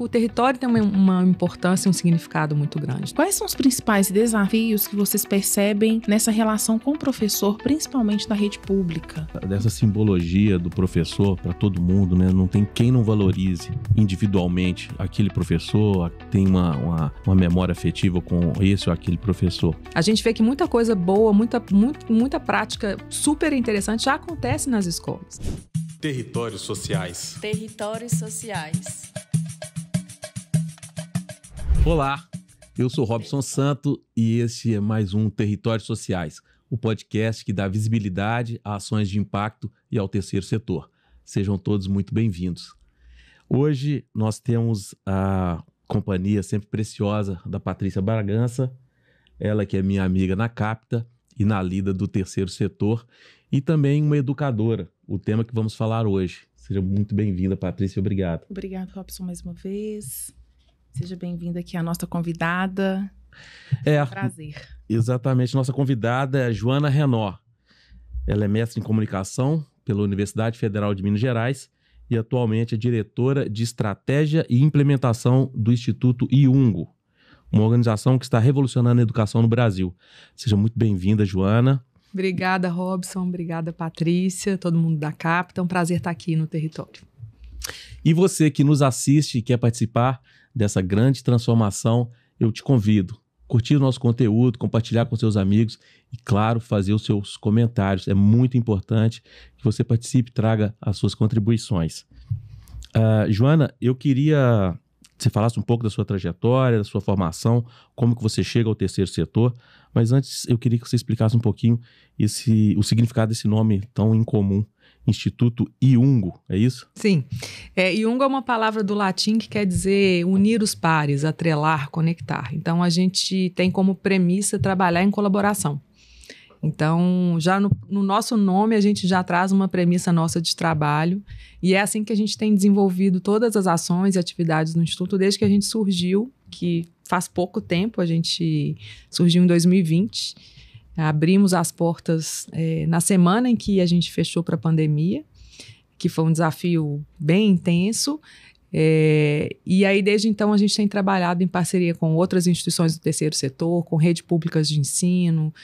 o território tem uma importância e um significado muito grande. Quais são os principais desafios que vocês percebem nessa relação com o professor, principalmente da rede pública? Dessa simbologia do professor para todo mundo, né? Não tem quem não valorize individualmente aquele professor, tem uma memória afetiva com esse ou aquele professor. A gente vê que muita coisa boa, muita prática super interessante já acontece nas escolas. Territórios sociais. Territórios sociais. Olá, eu sou Robson Santo e este é mais um Territórios Sociais, o podcast que dá visibilidade a ações de impacto e ao terceiro setor. Sejam todos muito bem-vindos. Hoje nós temos a companhia sempre preciosa da Patrícia Bragança, ela que é minha amiga na Capta e na lida do terceiro setor, e também uma educadora, o tema que vamos falar hoje. Seja muito bem-vinda, Patrícia, obrigado. Obrigado, Robson, mais uma vez. Seja bem-vinda aqui a nossa convidada. É um prazer. Exatamente, nossa convidada é Joana Renó. Ela é mestre em comunicação pela Universidade Federal de Minas Gerais e atualmente é diretora de estratégia e implementação do Instituto IUNGO, uma organização que está revolucionando a educação no Brasil. Seja muito bem-vinda, Joana. Obrigada, Robson. Obrigada, Patrícia, todo mundo da Capta. É um prazer estar aqui no território. E você que nos assiste e quer participar dessa grande transformação, eu te convido a curtir o nosso conteúdo, compartilhar com seus amigos e, claro, fazer os seus comentários. É muito importante que você participe e traga as suas contribuições. Joana, eu queria que você falasse um pouco da sua trajetória, da sua formação, como que você chega ao terceiro setor, mas antes eu queria que você explicasse um pouquinho o significado desse nome tão incomum, Instituto IUNGO, é isso? Sim. IUNGO é uma palavra do latim que quer dizer unir os pares, atrelar, conectar. Então, a gente tem como premissa trabalhar em colaboração. Então, já no nosso nome, a gente já traz uma premissa nossa de trabalho e é assim que a gente tem desenvolvido todas as ações e atividades do Instituto desde que a gente surgiu, que faz pouco tempo, a gente surgiu em 2020. Abrimos as portas na semana em que a gente fechou para a pandemia, que foi um desafio bem intenso. E aí, desde então, a gente tem trabalhado em parceria com outras instituições do terceiro setor, com redes públicas de ensino,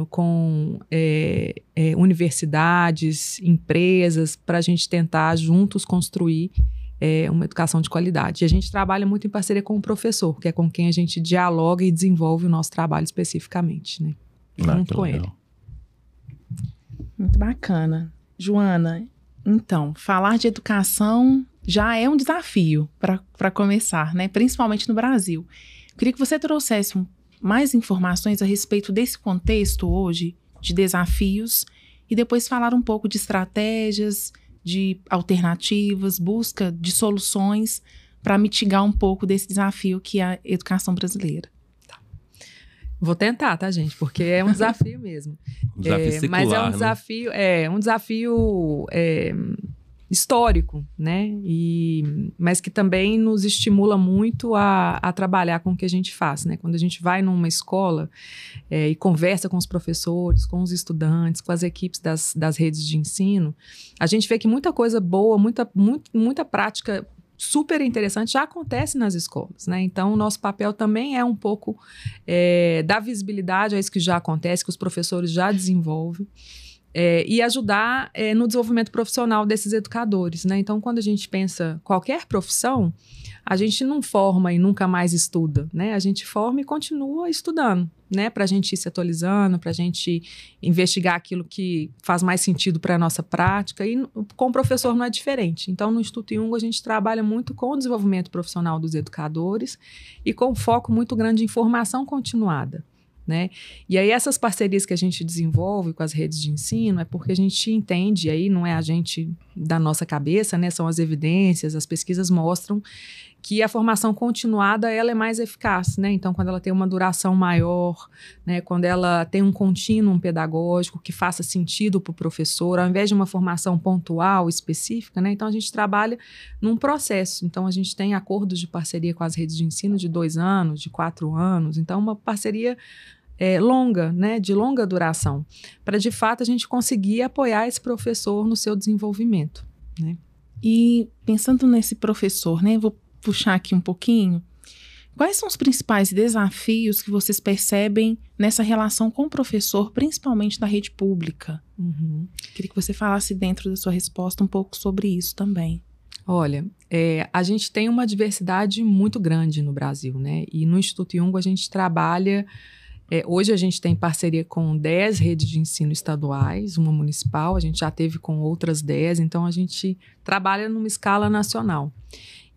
com universidades, empresas, para a gente tentar juntos construir uma educação de qualidade. E a gente trabalha muito em parceria com o professor, que é com quem a gente dialoga e desenvolve o nosso trabalho especificamente, né? Junto com ele. Muito bacana. Joana, então, falar de educação já é um desafio para começar, né? Principalmente no Brasil. Eu queria que você trouxesse mais informações a respeito desse contexto hoje de desafios e depois falar um pouco de estratégias, de alternativas, busca de soluções para mitigar um pouco desse desafio que é a educação brasileira. Tá. Vou tentar, tá, gente? Porque é um desafio mesmo. Um desafio secular, mas é um desafio histórico, né? Mas que também nos estimula muito a trabalhar com o que a gente faz, né? Quando a gente vai numa escola e conversa com os professores, com os estudantes, com as equipes das redes de ensino, a gente vê que muita coisa boa, muita prática super interessante já acontece nas escolas, né? Então, o nosso papel também é um pouco dar visibilidade a isso que já acontece, que os professores já desenvolvem. E ajudar no desenvolvimento profissional desses educadores, né? Então, quando a gente pensa qualquer profissão, a gente não forma e nunca mais estuda, né? A gente forma e continua estudando, né? Para a gente ir se atualizando, para a gente investigar aquilo que faz mais sentido para a nossa prática. E com o professor não é diferente. Então, no Instituto IUNGO, a gente trabalha muito com o desenvolvimento profissional dos educadores e com um foco muito grande em formação continuada, né? E aí essas parcerias que a gente desenvolve com as redes de ensino é porque a gente entende, e aí não é a gente da nossa cabeça, né? São as evidências, as pesquisas mostram que a formação continuada ela é mais eficaz, né? Então, quando ela tem uma duração maior, né? Quando ela tem um contínuo pedagógico que faça sentido para o professor, ao invés de uma formação pontual, específica, né? Então, a gente trabalha num processo. Então, a gente tem acordos de parceria com as redes de ensino de 2 anos, de 4 anos. Então, uma parceria longa, né? De longa duração, para, de fato, a gente conseguir apoiar esse professor no seu desenvolvimento, né? E pensando nesse professor, né? Vou puxar aqui um pouquinho. Quais são os principais desafios que vocês percebem nessa relação com o professor, principalmente da rede pública? Queria que você falasse dentro da sua resposta um pouco sobre isso também. Olha, a gente tem uma diversidade muito grande no Brasil, né? E no Instituto Jung a gente trabalha... hoje a gente tem parceria com 10 redes de ensino estaduais, uma municipal, a gente já teve com outras 10, então a gente trabalha numa escala nacional.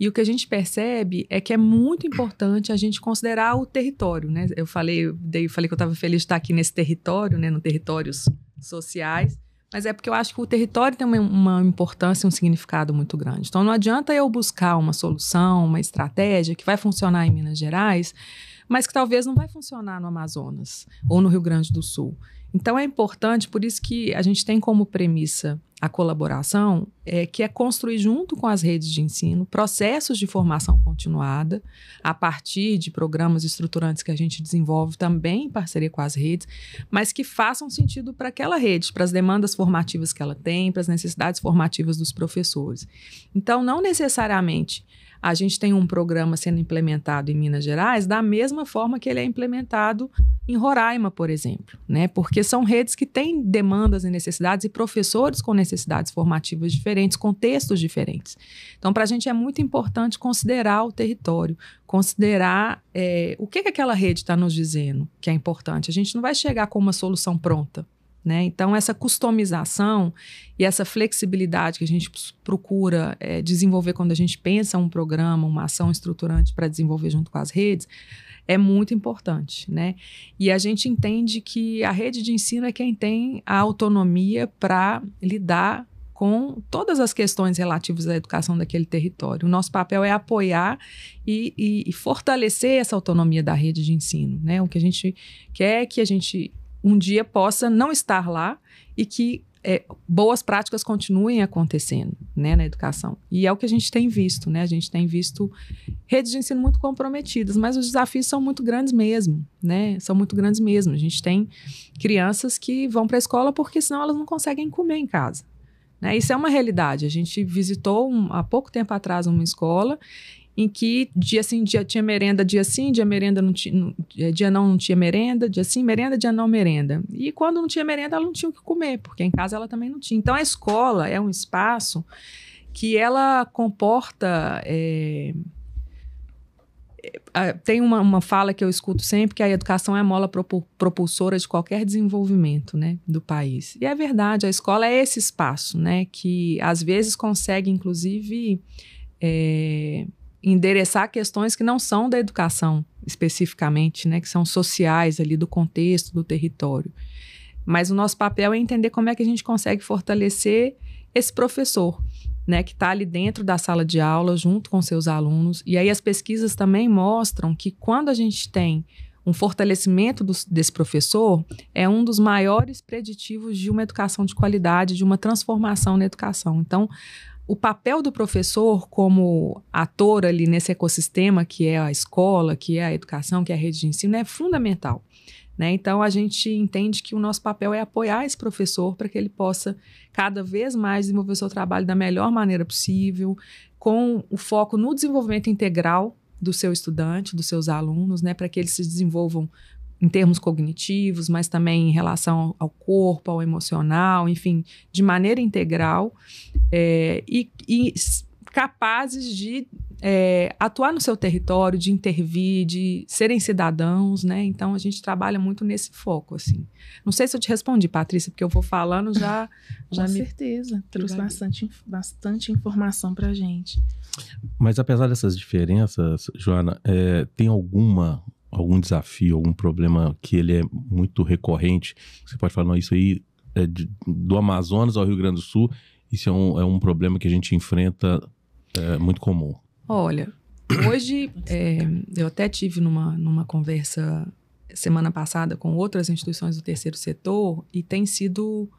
E o que a gente percebe é que é muito importante a gente considerar o território, né? Eu falei que eu estava feliz de estar aqui nesse território, né? No territórios sociais, mas é porque eu acho que o território tem uma importância, um significado muito grande. Então não adianta eu buscar uma solução, uma estratégia que vai funcionar em Minas Gerais, mas que talvez não vai funcionar no Amazonas ou no Rio Grande do Sul. Então é importante, por isso que a gente tem como premissa a colaboração, que é construir junto com as redes de ensino processos de formação continuada a partir de programas estruturantes que a gente desenvolve também em parceria com as redes, mas que façam sentido para aquela rede, para as demandas formativas que ela tem, para as necessidades formativas dos professores. Então, não necessariamente a gente tem um programa sendo implementado em Minas Gerais da mesma forma que ele é implementado em Roraima, por exemplo, né? Porque são redes que têm demandas e necessidades e professores com necessidades formativas diferentes, contextos diferentes. Então, para a gente é muito importante considerar o território, considerar o que aquela rede está nos dizendo que é importante. A gente não vai chegar com uma solução pronta, né? Então, essa customização e essa flexibilidade que a gente procura desenvolver quando a gente pensa um programa, uma ação estruturante para desenvolver junto com as redes, é muito importante, né? E a gente entende que a rede de ensino é quem tem a autonomia para lidar com todas as questões relativas à educação daquele território. O nosso papel é apoiar e fortalecer essa autonomia da rede de ensino, né? O que a gente quer é que a gente um dia possa não estar lá e que boas práticas continuem acontecendo, né, na educação. E é o que a gente tem visto, né? A gente tem visto redes de ensino muito comprometidas, mas os desafios são muito grandes mesmo, né? São muito grandes mesmo. A gente tem crianças que vão para a escola porque senão elas não conseguem comer em casa, né? Isso é uma realidade. A gente visitou há pouco tempo atrás uma escola em que dia sim, dia tinha merenda, dia sim, dia merenda não tinha, dia não tinha merenda, dia sim merenda, dia não merenda. E quando não tinha merenda, ela não tinha o que comer, porque em casa ela também não tinha. Então, a escola é um espaço que ela comporta... tem uma fala que eu escuto sempre, que a educação é a mola propulsora de qualquer desenvolvimento, né, do país. E é verdade, a escola é esse espaço, né, que às vezes consegue, inclusive... endereçar questões que não são da educação especificamente, né, que são sociais ali do contexto, do território. Mas o nosso papel é entender como é que a gente consegue fortalecer esse professor, né, que está ali dentro da sala de aula junto com seus alunos. E aí as pesquisas também mostram que quando a gente tem um fortalecimento desse professor, é um dos maiores preditivos de uma educação de qualidade, de uma transformação na educação. Então, o papel do professor como ator ali nesse ecossistema que é a escola, que é a educação, que é a rede de ensino, é fundamental, né? Então, a gente entende que o nosso papel é apoiar esse professor para que ele possa cada vez mais desenvolver o seu trabalho da melhor maneira possível, com o foco no desenvolvimento integral do seu estudante, dos seus alunos, né? Para que eles se desenvolvam em termos cognitivos, mas também em relação ao corpo, ao emocional, enfim, de maneira integral e capazes de atuar no seu território, de intervir, de serem cidadãos, né? Então, a gente trabalha muito nesse foco, assim. Não sei se eu te respondi, Patrícia, porque eu vou falando já Com certeza, trouxe bastante informação para a gente. Mas apesar dessas diferenças, Joana, tem algum desafio, algum problema que ele é muito recorrente? Você pode falar, não, isso aí é do Amazonas ao Rio Grande do Sul, isso é um problema que a gente enfrenta muito comum. Olha, hoje eu até tive numa conversa semana passada com outras instituições do terceiro setor e tem sido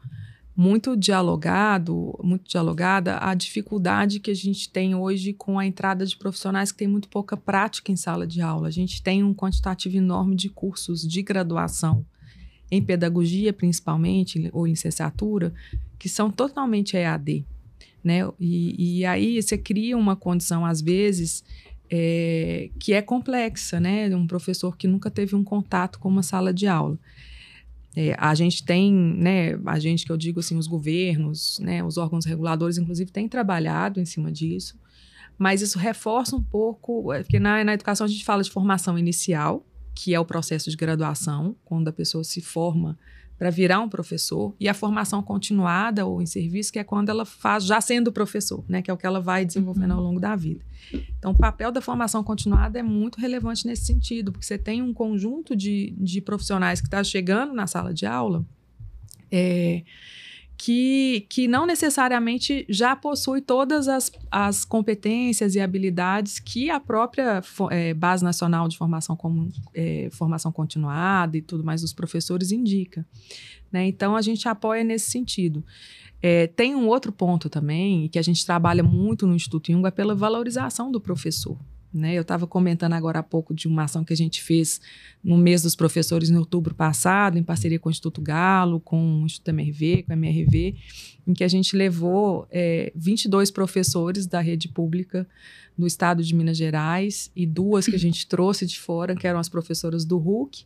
muito dialogada a dificuldade que a gente tem hoje com a entrada de profissionais que têm muito pouca prática em sala de aula. A gente tem um quantitativo enorme de cursos de graduação em pedagogia, principalmente, ou licenciatura, que são totalmente EAD, né? E aí você cria uma condição, às vezes, que é complexa, né? Um professor que nunca teve um contato com uma sala de aula. A gente tem, né, a gente que eu digo assim, os governos, né, os órgãos reguladores, inclusive, têm trabalhado em cima disso, mas isso reforça um pouco, porque na educação a gente fala de formação inicial, que é o processo de graduação, quando a pessoa se forma para virar um professor, e a formação continuada ou em serviço, que é quando ela faz já sendo professor, né, que é o que ela vai desenvolvendo ao longo da vida. Então, o papel da formação continuada é muito relevante nesse sentido, porque você tem um conjunto de profissionais que está chegando na sala de aula que não necessariamente já possui todas as competências e habilidades que a própria Base Nacional de Formação Continuada e tudo mais dos professores indica, né? Então, a gente apoia nesse sentido. Tem um outro ponto também, que a gente trabalha muito no Instituto Jung, é pela valorização do professor, né? Eu estava comentando agora há pouco de uma ação que a gente fez no mês dos professores, em outubro passado, em parceria com o Instituto Galo, com o Instituto MRV, com a MRV, em que a gente levou 22 professores da rede pública do estado de Minas Gerais e 2 que a gente trouxe de fora, que eram as professoras do RUC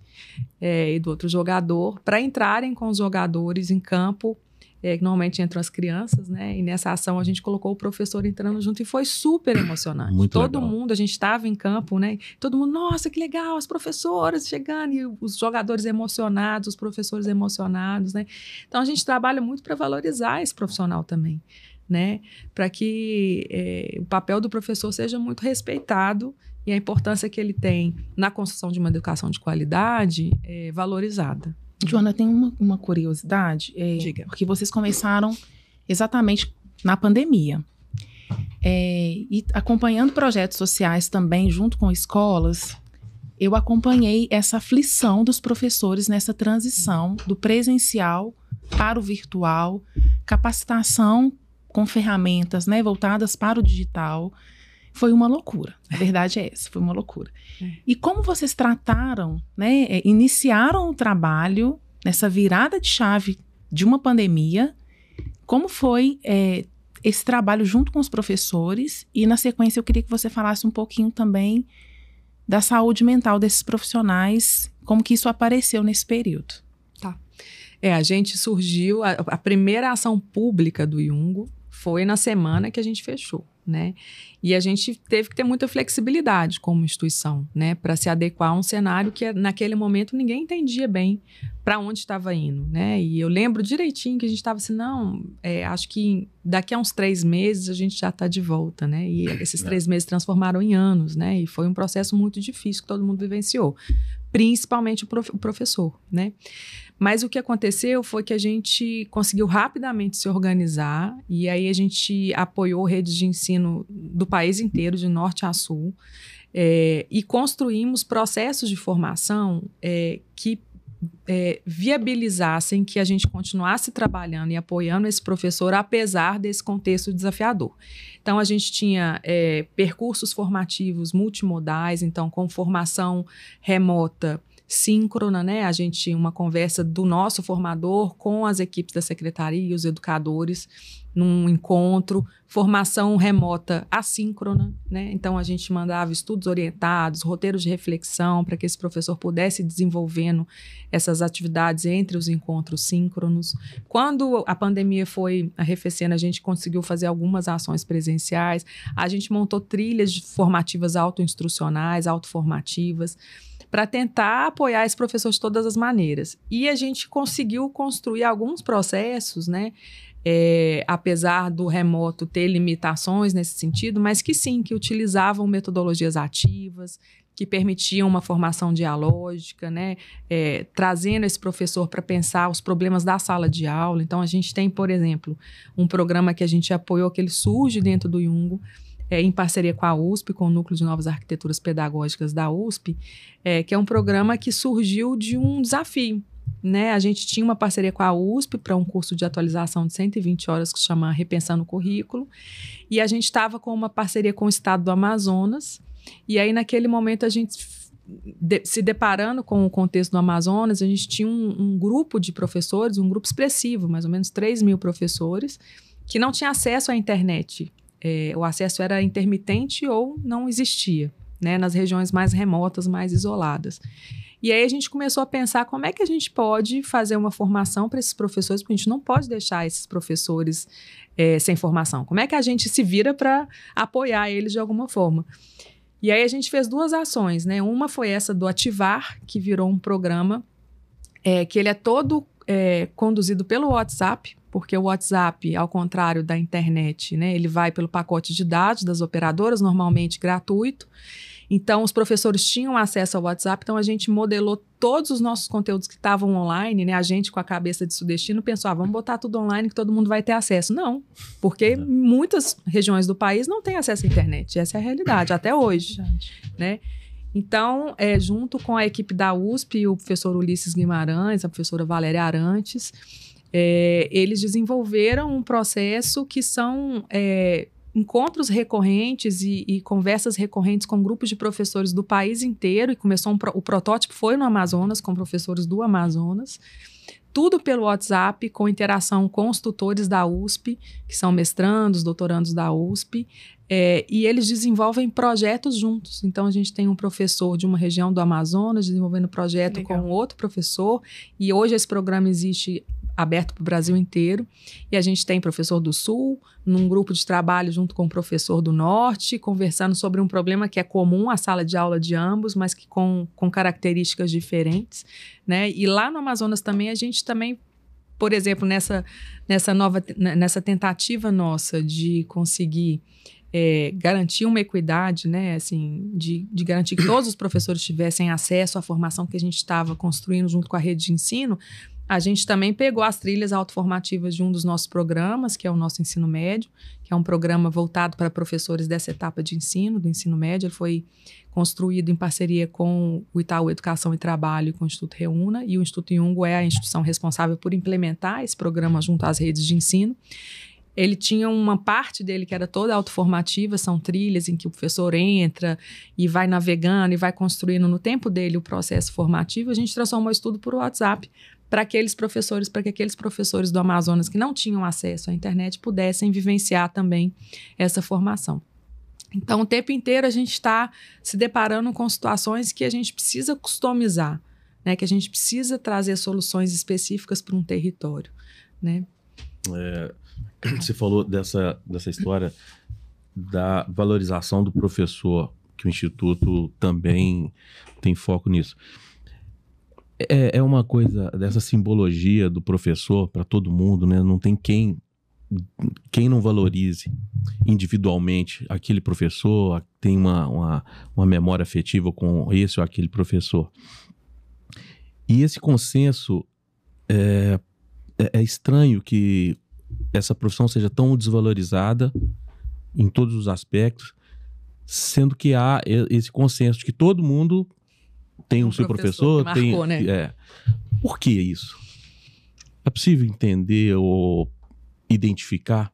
e do outro jogador, para entrarem com os jogadores em campo, que normalmente entram as crianças, né? E nessa ação a gente colocou o professor entrando junto e foi super emocionante. Muito todo legal. mundo, a gente estava em campo, né? Todo mundo, nossa, que legal, as professoras chegando, e os jogadores emocionados, os professores emocionados, né? Então a gente trabalha muito para valorizar esse profissional também, né? Para que o papel do professor seja muito respeitado e a importância que ele tem na construção de uma educação de qualidade valorizada. Joana, tem uma curiosidade, Diga. porque vocês começaram exatamente na pandemia. E acompanhando projetos sociais também, junto com escolas, eu acompanhei essa aflição dos professores nessa transição do presencial para o virtual, capacitação com ferramentas, né, voltadas para o digital. Foi uma loucura, a verdade é essa, foi uma loucura. E como vocês trataram, né, iniciaram o trabalho nessa virada de chave de uma pandemia, como foi esse trabalho junto com os professores? E na sequência eu queria que você falasse um pouquinho também da saúde mental desses profissionais, como que isso apareceu nesse período. Tá. A gente surgiu, a primeira ação pública do Jung foi na semana que a gente fechou, né? E a gente teve que ter muita flexibilidade como instituição, né? Para se adequar a um cenário que naquele momento ninguém entendia bem para onde estava indo, né? E eu lembro direitinho que a gente estava assim, não, acho que daqui a uns 3 meses a gente já está de volta, né? E esses 3 meses transformaram em anos, né? E foi um processo muito difícil que todo mundo vivenciou, principalmente o professor, né? Mas o que aconteceu foi que a gente conseguiu rapidamente se organizar e aí a gente apoiou redes de ensino do país inteiro, de norte a sul, e construímos processos de formação que viabilizassem que a gente continuasse trabalhando e apoiando esse professor, apesar desse contexto desafiador. Então, a gente tinha percursos formativos multimodais, então, com formação remota, síncrona, né? A gente tinha uma conversa do nosso formador com as equipes da secretaria e os educadores num encontro, formação remota assíncrona, né? Então, a gente mandava estudos orientados, roteiros de reflexão para que esse professor pudesse ir desenvolvendo essas atividades entre os encontros síncronos. Quando a pandemia foi arrefecendo, a gente conseguiu fazer algumas ações presenciais, a gente montou trilhas formativas autoinstrucionais, autoformativas, para tentar apoiar esse professor de todas as maneiras. E a gente conseguiu construir alguns processos, né? Apesar do remoto ter limitações nesse sentido, mas que sim, que utilizavam metodologias ativas, que permitiam uma formação dialógica, né? Trazendo esse professor para pensar os problemas da sala de aula. Então, a gente tem, por exemplo, um programa que a gente apoiou, que ele surge dentro do Jung, em parceria com a USP, com o Núcleo de Novas Arquiteturas Pedagógicas da USP, que é um programa que surgiu de um desafio, né? A gente tinha uma parceria com a USP para um curso de atualização de 120 horas que se chama Repensando o Currículo, e a gente estava com uma parceria com o Estado do Amazonas, e aí naquele momento a gente se deparando com o contexto do Amazonas, a gente tinha um grupo de professores, um grupo expressivo, mais ou menos 3.000 professores, que não tinha acesso à internet. O acesso era intermitente ou não existia, né, nas regiões mais remotas, mais isoladas. E aí a gente começou a pensar como é que a gente pode fazer uma formação para esses professores, porque a gente não pode deixar esses professores sem formação. Como é que a gente se vira para apoiar eles de alguma forma? E aí a gente fez 2 ações, né? Uma foi essa do Ativar, que virou um programa que ele é todo conduzido pelo WhatsApp, porque o WhatsApp, ao contrário da internet, né, ele vai pelo pacote de dados das operadoras, normalmente gratuito. Então, os professores tinham acesso ao WhatsApp, então a gente modelou todos os nossos conteúdos que estavam online, né? A gente, com a cabeça de sudestino, pensou, vamos botar tudo online que todo mundo vai ter acesso. Não, porque muitas regiões do país não têm acesso à internet. Essa é a realidade, até hoje, né? Então, junto com a equipe da USP, o professor Ulisses Guimarães, a professora Valéria Arantes, eles desenvolveram um processo que são encontros recorrentes e conversas recorrentes com grupos de professores do país inteiro, e começou o protótipo foi no Amazonas, com professores do Amazonas, tudo pelo WhatsApp, com interação com os tutores da USP, que são mestrandos, doutorandos da USP, e eles desenvolvem projetos juntos. Então, a gente tem um professor de uma região do Amazonas desenvolvendo projeto com outro professor, e hoje esse programa existe aberto para o Brasil inteiro, e a gente tem professor do Sul, num grupo de trabalho junto com o professor do Norte, conversando sobre um problema que é comum à sala de aula de ambos, mas que com características diferentes, né? E lá no Amazonas também, a gente também, por exemplo, nessa tentativa nossa de conseguir garantir uma equidade, né, assim, de garantir que todos os professores tivessem acesso à formação que a gente estava construindo junto com a rede de ensino, a gente também pegou as trilhas autoformativas de um dos nossos programas, que é o nosso ensino médio, que é um programa voltado para professores dessa etapa de ensino, do ensino médio. Ele foi construído em parceria com o Itaú Educação e Trabalho e com o Instituto Reúna, e o Instituto Iungo é a instituição responsável por implementar esse programa junto às redes de ensino. Ele tinha uma parte dele que era toda autoformativa, são trilhas em que o professor entra e vai navegando e vai construindo no tempo dele o processo formativo. A gente transformou isso tudo por WhatsApp, para que aqueles professores do Amazonas que não tinham acesso à internet pudessem vivenciar também essa formação. Então, o tempo inteiro a gente está se deparando com situações que a gente precisa customizar, né? Que a gente precisa trazer soluções específicas para um território, né? Você falou dessa história da valorização do professor, que o Instituto também tem foco nisso. É uma coisa dessa simbologia do professor para todo mundo, né? Não tem quem não valorize individualmente aquele professor, tem uma memória afetiva com esse ou aquele professor. E esse consenso é estranho que essa profissão seja tão desvalorizada em todos os aspectos, sendo que há esse consenso de que todo mundo tem o seu professor, que marcou, né? Por que isso? É possível entender ou identificar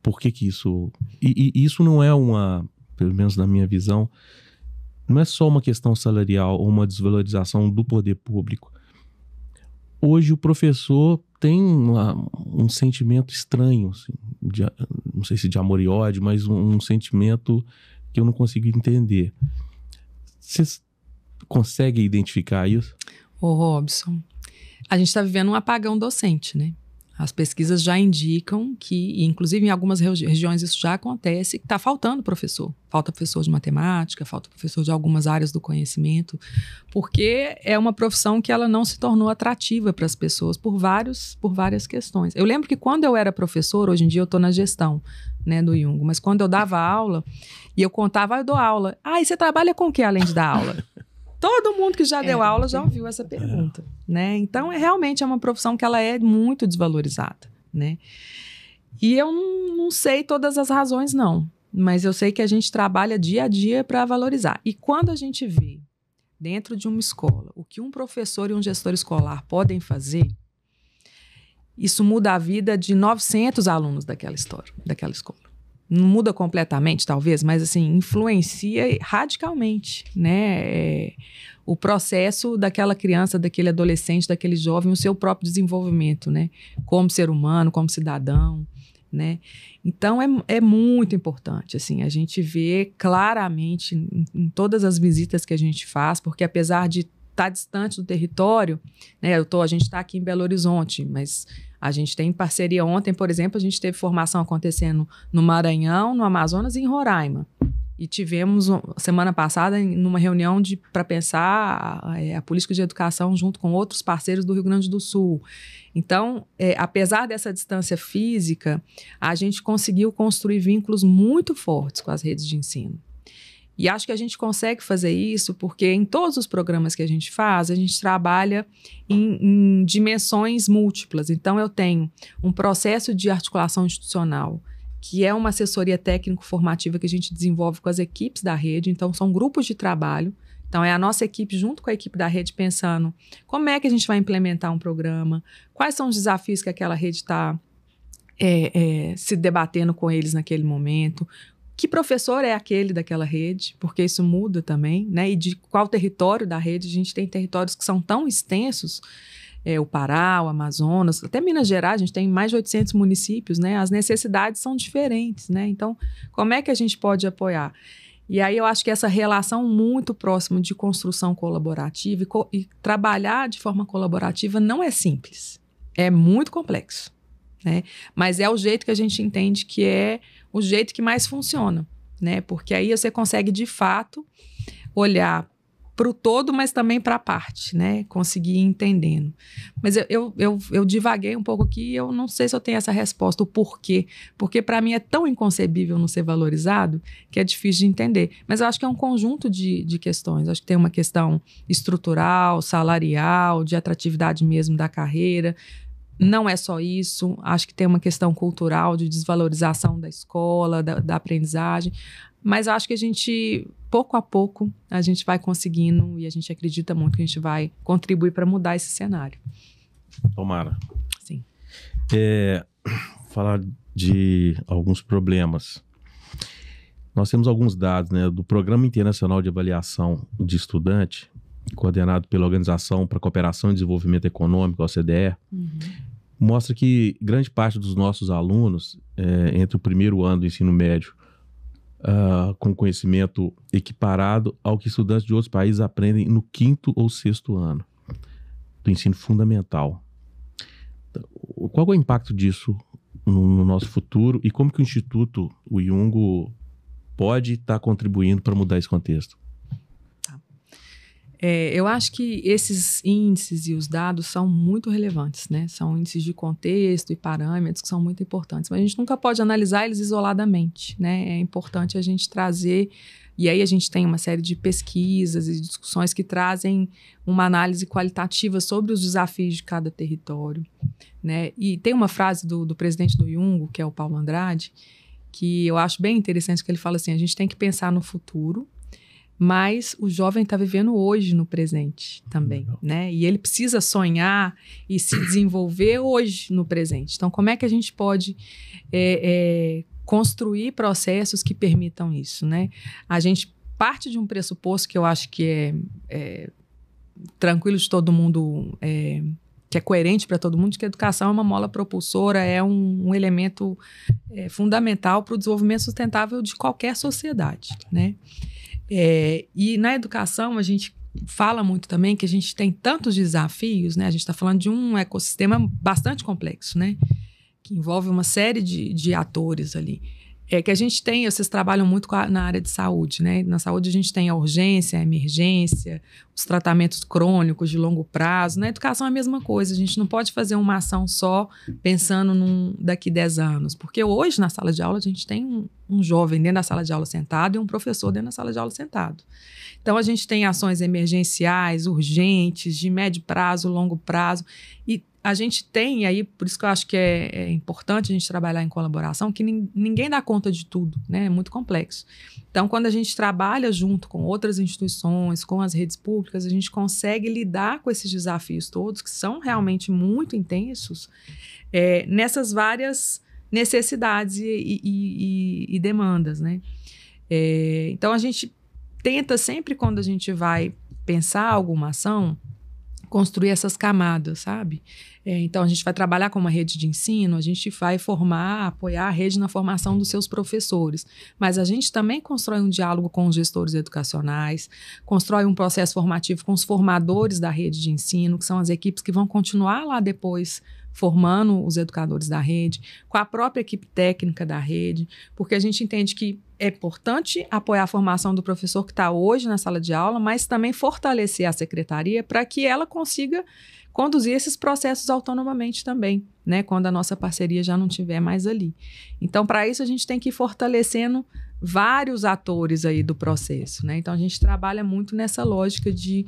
por que isso... E isso não é pelo menos na minha visão, não é só uma questão salarial ou uma desvalorização do poder público. Hoje o professor tem um sentimento estranho, assim, não sei se de amor e ódio, mas um sentimento que eu não consigo entender. Vocês conseguem identificar isso? Ô, Robson, a gente está vivendo um apagão docente, né? As pesquisas já indicam que, inclusive em algumas regiões isso já acontece, que está faltando professor. Falta professor de matemática, falta professor de algumas áreas do conhecimento, porque é uma profissão que ela não se tornou atrativa para as pessoas por várias questões. Eu lembro que quando eu era professor, hoje em dia eu estou na gestão, né, do Iungo, mas quando eu dava aula e eu contava, eu dou aula. E você trabalha com o que além de dar aula? Todo mundo que já deu aula já ouviu essa pergunta, né? Então, realmente é uma profissão que ela é muito desvalorizada, né? E eu não sei todas as razões, não. Mas eu sei que a gente trabalha dia a dia para valorizar. E quando a gente vê, dentro de uma escola, o que um professor e um gestor escolar podem fazer, isso muda a vida de 900 alunos daquela escola. não muda completamente, talvez, mas assim, influencia radicalmente, né? O processo daquela criança, daquele adolescente, daquele jovem, o seu próprio desenvolvimento, né? Como ser humano, como cidadão, né? Então, é muito importante, assim, a gente vê claramente em todas as visitas que a gente faz, porque apesar de estar distante do território, né? A gente está aqui em Belo Horizonte, mas a gente tem parceria. Ontem, por exemplo, a gente teve formação acontecendo no Maranhão, no Amazonas e em Roraima. E tivemos, semana passada, numa reunião para pensar a política de educação junto com outros parceiros do Rio Grande do Sul. Então, apesar dessa distância física, a gente conseguiu construir vínculos muito fortes com as redes de ensino. E acho que a gente consegue fazer isso porque em todos os programas que a gente faz, a gente trabalha em dimensões múltiplas. Então, eu tenho um processo de articulação institucional, que é uma assessoria técnico-formativa que a gente desenvolve com as equipes da rede. Então, são grupos de trabalho. Então, é a nossa equipe junto com a equipe da rede pensando como é que a gente vai implementar um programa, quais são os desafios que aquela rede está se debatendo com eles naquele momento, que professor é aquele daquela rede, porque isso muda também, né? E de qual território da rede. A gente tem territórios que são tão extensos, o Pará, o Amazonas, até Minas Gerais, a gente tem mais de 800 municípios, né? As necessidades são diferentes, né? Então, como é que a gente pode apoiar? E aí eu acho que essa relação muito próxima de construção colaborativa e trabalhar de forma colaborativa não é simples, é muito complexo, né? Mas é o jeito que a gente entende que é o jeito que mais funciona, né? Porque aí você consegue, de fato, olhar para o todo, mas também para a parte, né? Conseguir ir entendendo. Mas eu divaguei um pouco aqui e eu não sei se eu tenho essa resposta, o porquê. Porque para mim é tão inconcebível não ser valorizado que é difícil de entender. Mas eu acho que é um conjunto de questões. Eu acho que tem uma questão estrutural, salarial, de atratividade mesmo da carreira. Não é só isso. Acho que tem uma questão cultural de desvalorização da escola, da aprendizagem. Mas acho que a gente, pouco a pouco, a gente vai conseguindo e a gente acredita muito que a gente vai contribuir para mudar esse cenário. Tomara. Sim. Falar de alguns problemas. Nós temos alguns dados, né, do Programa Internacional de Avaliação de Estudante, coordenado pela Organização para a Cooperação e Desenvolvimento Econômico, OCDE, mostra que grande parte dos nossos alunos, entre o primeiro ano do ensino médio, com conhecimento equiparado ao que estudantes de outros países aprendem no 5º ou 6º ano do ensino fundamental. Qual é o impacto disso no nosso futuro e como que o Instituto, o IUNGO, pode estar contribuindo para mudar esse contexto? Eu acho que esses índices e os dados são muito relevantes, né? São índices de contexto e parâmetros que são muito importantes, mas a gente nunca pode analisar eles isoladamente, né? É importante a gente trazer, e aí a gente tem uma série de pesquisas e discussões que trazem uma análise qualitativa sobre os desafios de cada território, né? E tem uma frase do presidente do IUNGO, que é o Paulo Andrade, que eu acho bem interessante, que ele fala assim: a gente tem que pensar no futuro, mas o jovem está vivendo hoje no presente também, né? E ele precisa sonhar e se desenvolver hoje no presente. Então, como é que a gente pode construir processos que permitam isso, né? A gente parte de um pressuposto que eu acho que é tranquilo de todo mundo, que é coerente para todo mundo, de que a educação é uma mola propulsora, é um elemento fundamental para o desenvolvimento sustentável de qualquer sociedade, né? E na educação a gente fala muito também que a gente tem tantos desafios, né? A gente está falando de um ecossistema bastante complexo, né? Que envolve uma série de atores ali. Que a gente tem, vocês trabalham muito na área de saúde, né? Na saúde a gente tem a urgência, a emergência, os tratamentos crônicos de longo prazo. Na educação é a mesma coisa, a gente não pode fazer uma ação só pensando daqui 10 anos, porque hoje na sala de aula a gente tem um jovem dentro da sala de aula sentado e um professor dentro da sala de aula sentado. Então a gente tem ações emergenciais, urgentes, de médio prazo, longo prazo, e a gente tem, e aí por isso que eu acho que é importante a gente trabalhar em colaboração, que ninguém dá conta de tudo, né? É muito complexo. Então, quando a gente trabalha junto com outras instituições, com as redes públicas, a gente consegue lidar com esses desafios todos, que são realmente muito intensos, nessas várias necessidades e demandas, né? Então, a gente tenta sempre, quando a gente vai pensar alguma ação, construir essas camadas, sabe? Então, a gente vai trabalhar com uma rede de ensino, a gente vai apoiar a rede na formação dos seus professores, mas a gente também constrói um diálogo com os gestores educacionais, constrói um processo formativo com os formadores da rede de ensino, que são as equipes que vão continuar lá depois formando os educadores da rede, com a própria equipe técnica da rede, porque a gente entende que é importante apoiar a formação do professor que está hoje na sala de aula, mas também fortalecer a secretaria para que ela consiga conduzir esses processos autonomamente também, né, quando a nossa parceria já não estiver mais ali. Então, para isso, a gente tem que ir fortalecendo vários atores aí do processo, né? Então, a gente trabalha muito nessa lógica de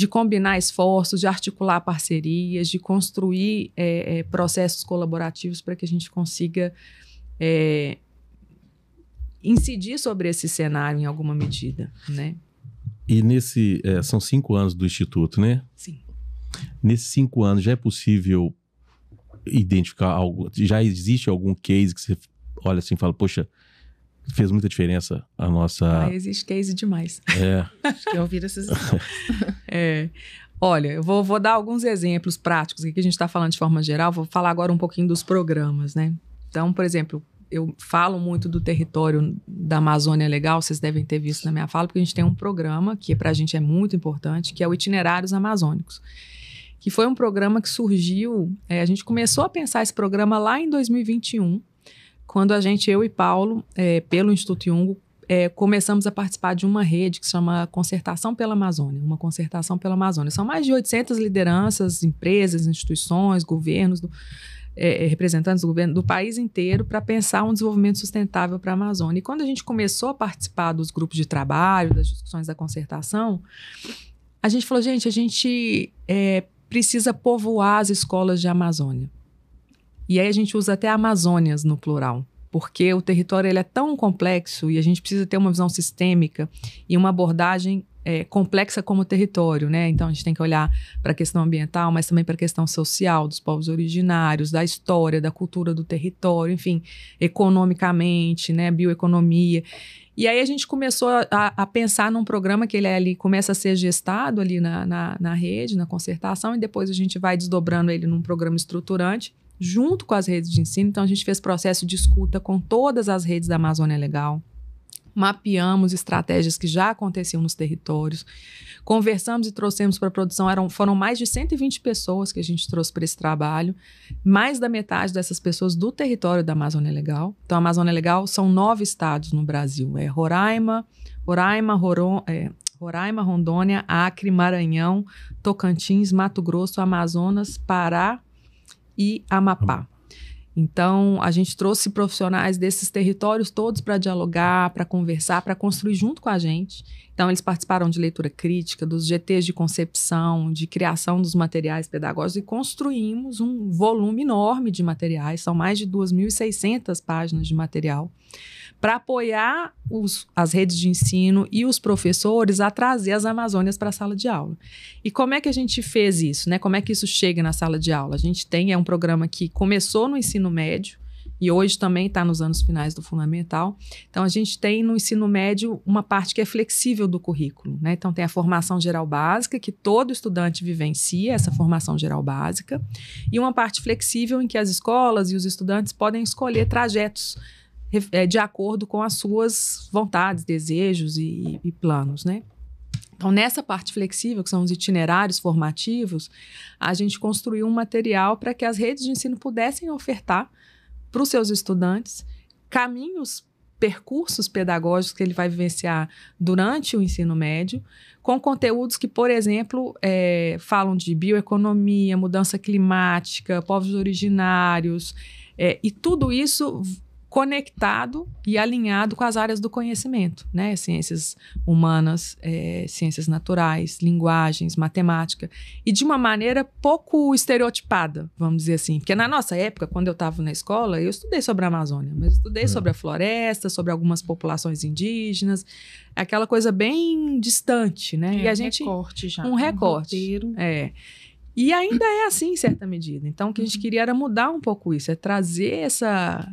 combinar esforços, de articular parcerias, de construir processos colaborativos para que a gente consiga incidir sobre esse cenário em alguma medida, né? E são 5 anos do Instituto, né? Sim. Nesses 5 anos, já é possível identificar algo? Já existe algum case que você olha assim e fala, poxa, fez muita diferença a nossa... existe case demais. Acho que eu ouvi essas histórias. Olha, eu vou dar alguns exemplos práticos, aqui que a gente está falando de forma geral, vou falar agora um pouquinho dos programas, né? Então, por exemplo, eu falo muito do território da Amazônia Legal, vocês devem ter visto na minha fala, porque a gente tem um programa que para a gente é muito importante, que é o Itinerários Amazônicos, que foi um programa que surgiu, a gente começou a pensar esse programa lá em 2021, quando eu e Paulo, pelo Instituto Jung, começamos a participar de uma rede que se chama Concertação pela Amazônia, uma concertação pela Amazônia. São mais de 800 lideranças, empresas, instituições, governos, representantes do governo do país inteiro para pensar um desenvolvimento sustentável para a Amazônia. E quando a gente começou a participar dos grupos de trabalho, das discussões da concertação, a gente falou, gente, a gente precisa povoar as escolas de Amazônia. E aí a gente usa até Amazônias no plural, porque o território ele é tão complexo e a gente precisa ter uma visão sistêmica e uma abordagem complexa como o território, né? Então a gente tem que olhar para a questão ambiental, mas também para a questão social dos povos originários, da história, da cultura do território, enfim, economicamente, né? Bioeconomia. E aí a gente começou a pensar num programa que ele começa a ser gestado ali na rede, na concertação, e depois a gente vai desdobrando ele num programa estruturante, junto com as redes de ensino. Então, a gente fez processo de escuta com todas as redes da Amazônia Legal, mapeamos estratégias que já aconteciam nos territórios, conversamos e trouxemos para a produção, foram mais de 120 pessoas que a gente trouxe para esse trabalho, mais da metade dessas pessoas do território da Amazônia Legal. Então, a Amazônia Legal são 9 estados no Brasil, Roraima, Rondônia, Acre, Maranhão, Tocantins, Mato Grosso, Amazonas, Pará e Amapá. Então, a gente trouxe profissionais desses territórios todos para dialogar, para conversar, para construir junto com a gente. Então, eles participaram de leitura crítica, dos GTs de concepção, de criação dos materiais pedagógicos e construímos um volume enorme de materiais, são mais de 2.600 páginas de material, para apoiar as redes de ensino e os professores a trazer as Amazônias para a sala de aula. E como é que a gente fez isso, né? Como é que isso chega na sala de aula? A gente tem um programa que começou no ensino médio e hoje também está nos anos finais do fundamental. Então, a gente tem no ensino médio uma parte que é flexível do currículo, né? Então, tem a formação geral básica, que todo estudante vivencia essa formação geral básica, e uma parte flexível em que as escolas e os estudantes podem escolher trajetos de acordo com as suas vontades, desejos e planos, né? Então, nessa parte flexível, que são os itinerários formativos, a gente construiu um material para que as redes de ensino pudessem ofertar para os seus estudantes caminhos, percursos pedagógicos que ele vai vivenciar durante o ensino médio, com conteúdos que, por exemplo, falam de bioeconomia, mudança climática, povos originários, e tudo isso conectado e alinhado com as áreas do conhecimento, né? Ciências humanas, ciências naturais, linguagens, matemática, e de uma maneira pouco estereotipada, vamos dizer assim. Porque na nossa época, quando eu estava na escola, eu estudei sobre a Amazônia, mas estudei sobre a floresta, sobre algumas populações indígenas, aquela coisa bem distante, né? E a gente... recorte já. Um recorte. Roteiro. E ainda é assim, em certa medida. Então, o que a gente queria era mudar um pouco isso, é trazer essa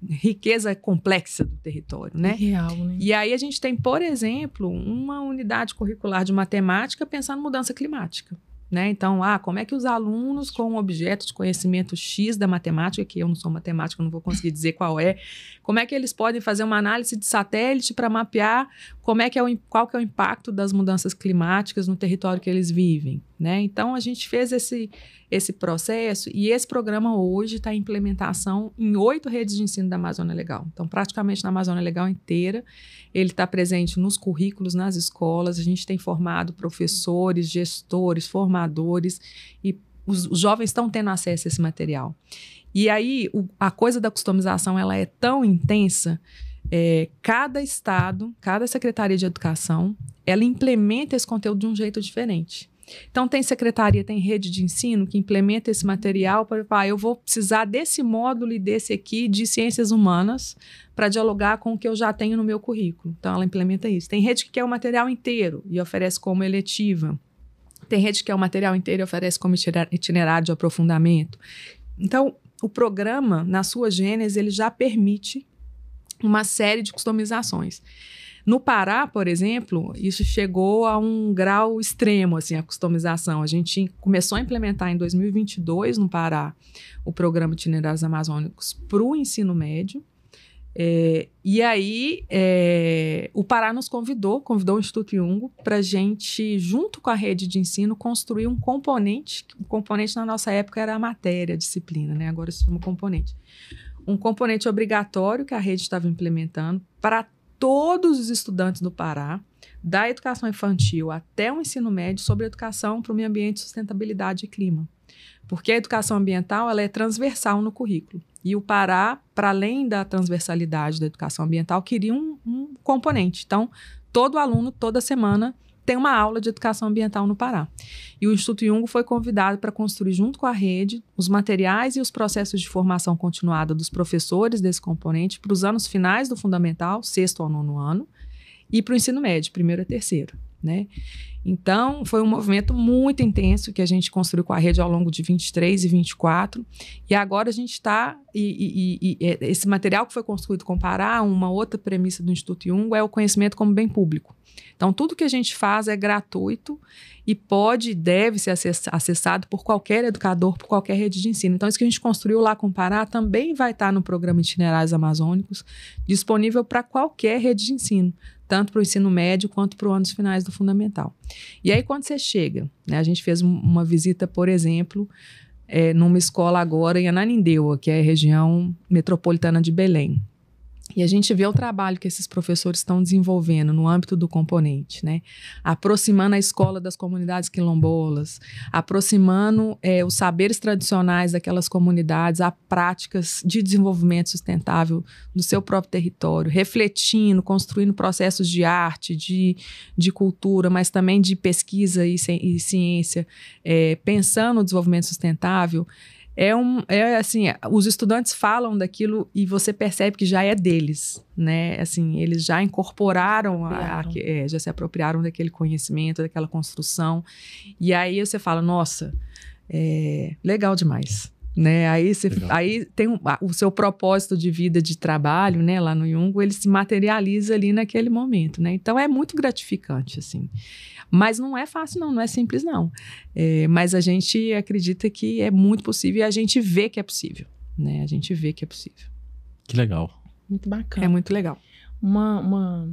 riqueza complexa do território, né? Real, né? E aí a gente tem, por exemplo, uma unidade curricular de matemática pensando em mudança climática. Né? Então, como é que os alunos com um objeto de conhecimento X da matemática, que eu não sou matemática, não vou conseguir dizer qual é, como é que eles podem fazer uma análise de satélite para mapear qual que é o impacto das mudanças climáticas no território que eles vivem, né? Então, a gente fez esse processo e esse programa hoje está em implementação em 8 redes de ensino da Amazônia Legal. Então, praticamente na Amazônia Legal inteira, ele está presente nos currículos, nas escolas, a gente tem formado professores, gestores, formadores e os jovens estão tendo acesso a esse material. E aí, a coisa da customização, ela é tão intensa, cada estado, cada secretaria de educação, ela implementa esse conteúdo de um jeito diferente. Então, tem secretaria, tem rede de ensino que implementa esse material para, eu vou precisar desse módulo e desse aqui de ciências humanas para dialogar com o que eu já tenho no meu currículo. Então, ela implementa isso. Tem rede que quer o material inteiro e oferece como eletiva. Tem rede que quer o material inteiro e oferece como itinerário de aprofundamento. Então, o programa, na sua gênese, ele já permite uma série de customizações. No Pará, por exemplo, isso chegou a um grau extremo, assim, a customização. A gente começou a implementar em 2022, no Pará, o programa Itinerários Amazônicos para o ensino médio. E aí, o Pará nos convidou o Instituto Jung para a gente, junto com a rede de ensino, construir um componente. O componente, na nossa época, era a matéria, a disciplina, né? Agora se chama componente. Um componente obrigatório que a rede estava implementando para todos os estudantes do Pará, da educação infantil até o ensino médio, sobre educação para o meio ambiente, sustentabilidade e clima. Porque a educação ambiental, ela é transversal no currículo. E o Pará, para além da transversalidade da educação ambiental, queria um componente. Então, todo aluno, toda semana, tem uma aula de educação ambiental no Pará. E o Instituto Jung foi convidado para construir, junto com a rede, os materiais e os processos de formação continuada dos professores desse componente para os anos finais do fundamental, 6º ao 9º ano, e para o ensino médio, 1º a 3º, né? Então, foi um movimento muito intenso que a gente construiu com a rede ao longo de 23 e 24. E agora a gente está... esse material que foi construído com o Pará, uma outra premissa do Instituto Jung, é o conhecimento como bem público. Então, tudo que a gente faz é gratuito e pode e deve ser acessado por qualquer educador, por qualquer rede de ensino. Então, isso que a gente construiu lá com o Pará também vai estar no programa Itinerários Amazônicos, disponível para qualquer rede de ensino, tanto para o ensino médio quanto para os anos finais do fundamental. E aí, quando você chega, né, a gente fez uma visita, por exemplo, numa escola agora em Ananindeua, que é a região metropolitana de Belém. E a gente vê o trabalho que esses professores estão desenvolvendo no âmbito do componente, né? Aproximando a escola das comunidades quilombolas, aproximando os saberes tradicionais daquelas comunidades a práticas de desenvolvimento sustentável do seu próprio território, refletindo, construindo processos de arte, de cultura, mas também de pesquisa e ciência, pensando no desenvolvimento sustentável. Assim, os estudantes falam daquilo e você percebe que já é deles, né? Assim, eles já incorporaram, já se apropriaram daquele conhecimento, daquela construção. E aí você fala, nossa, legal demais, né? Aí tem o seu propósito de vida, de trabalho, né? Lá no Jung, ele se materializa ali naquele momento, né? Então, é muito gratificante, assim. Mas não é fácil, não é simples, não. Mas a gente acredita que é muito possível e a gente vê que é possível, né? A gente vê que é possível. Que legal. Muito bacana. É muito legal. Uma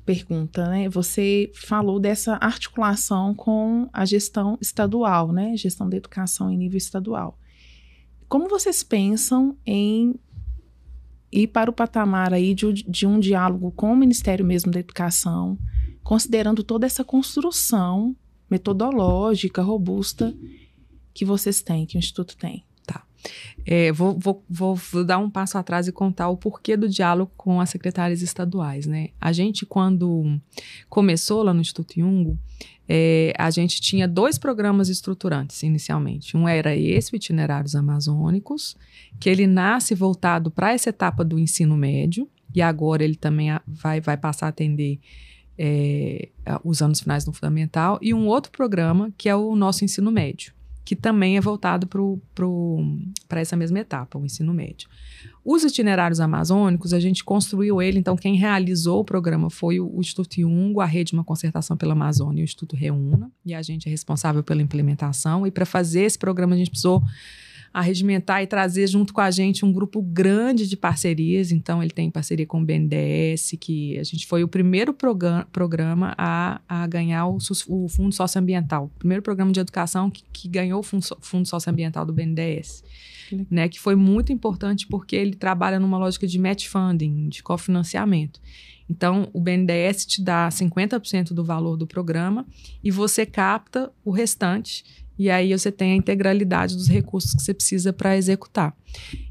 pergunta, né? Você falou dessa articulação com a gestão estadual, né? Gestão da educação em nível estadual. Como vocês pensam em ir para o patamar aí de um diálogo com o Ministério mesmo da Educação, considerando toda essa construção metodológica, robusta, que vocês têm, que o Instituto tem? Tá. Vou dar um passo atrás e contar o porquê do diálogo com as secretarias estaduais, né? A gente, quando começou lá no Instituto Jung, a gente tinha 2 programas estruturantes inicialmente. Um era esse, o Itinerários Amazônicos, que ele nasce voltado para essa etapa do ensino médio, e agora ele também vai passar a atender os anos finais do fundamental, e um outro programa que é o nosso ensino médio, que também é voltado para essa mesma etapa, o ensino médio. Os itinerários amazônicos, a gente construiu ele, então quem realizou o programa foi o Instituto Iungo, a Rede Uma Concertação pela Amazônia e o Instituto Reúna, e a gente é responsável pela implementação, e para fazer esse programa a gente precisou arregimentar e trazer junto com a gente um grupo grande de parcerias. Então, ele tem parceria com o BNDES, que a gente foi o primeiro programa a ganhar o Fundo Socioambiental. O primeiro programa de educação que ganhou o Fundo Socioambiental do BNDES. Né, que foi muito importante porque ele trabalha numa lógica de match funding, de cofinanciamento. Então, o BNDES te dá 50% do valor do programa e você capta o restante. E aí você tem a integralidade dos recursos que você precisa para executar.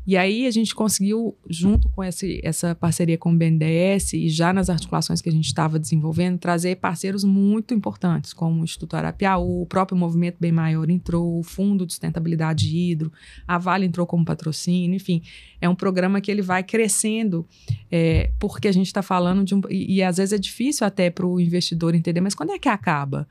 E aí a gente conseguiu, junto com essa parceria com o BNDES e já nas articulações que a gente estava desenvolvendo, trazer parceiros muito importantes, como o Instituto Arapiaú, o próprio Movimento Bem Maior entrou, o Fundo de Sustentabilidade Hidro, a Vale entrou como patrocínio, enfim. É um programa que ele vai crescendo, porque a gente está falando de e às vezes é difícil até para o investidor entender, mas quando é que acaba?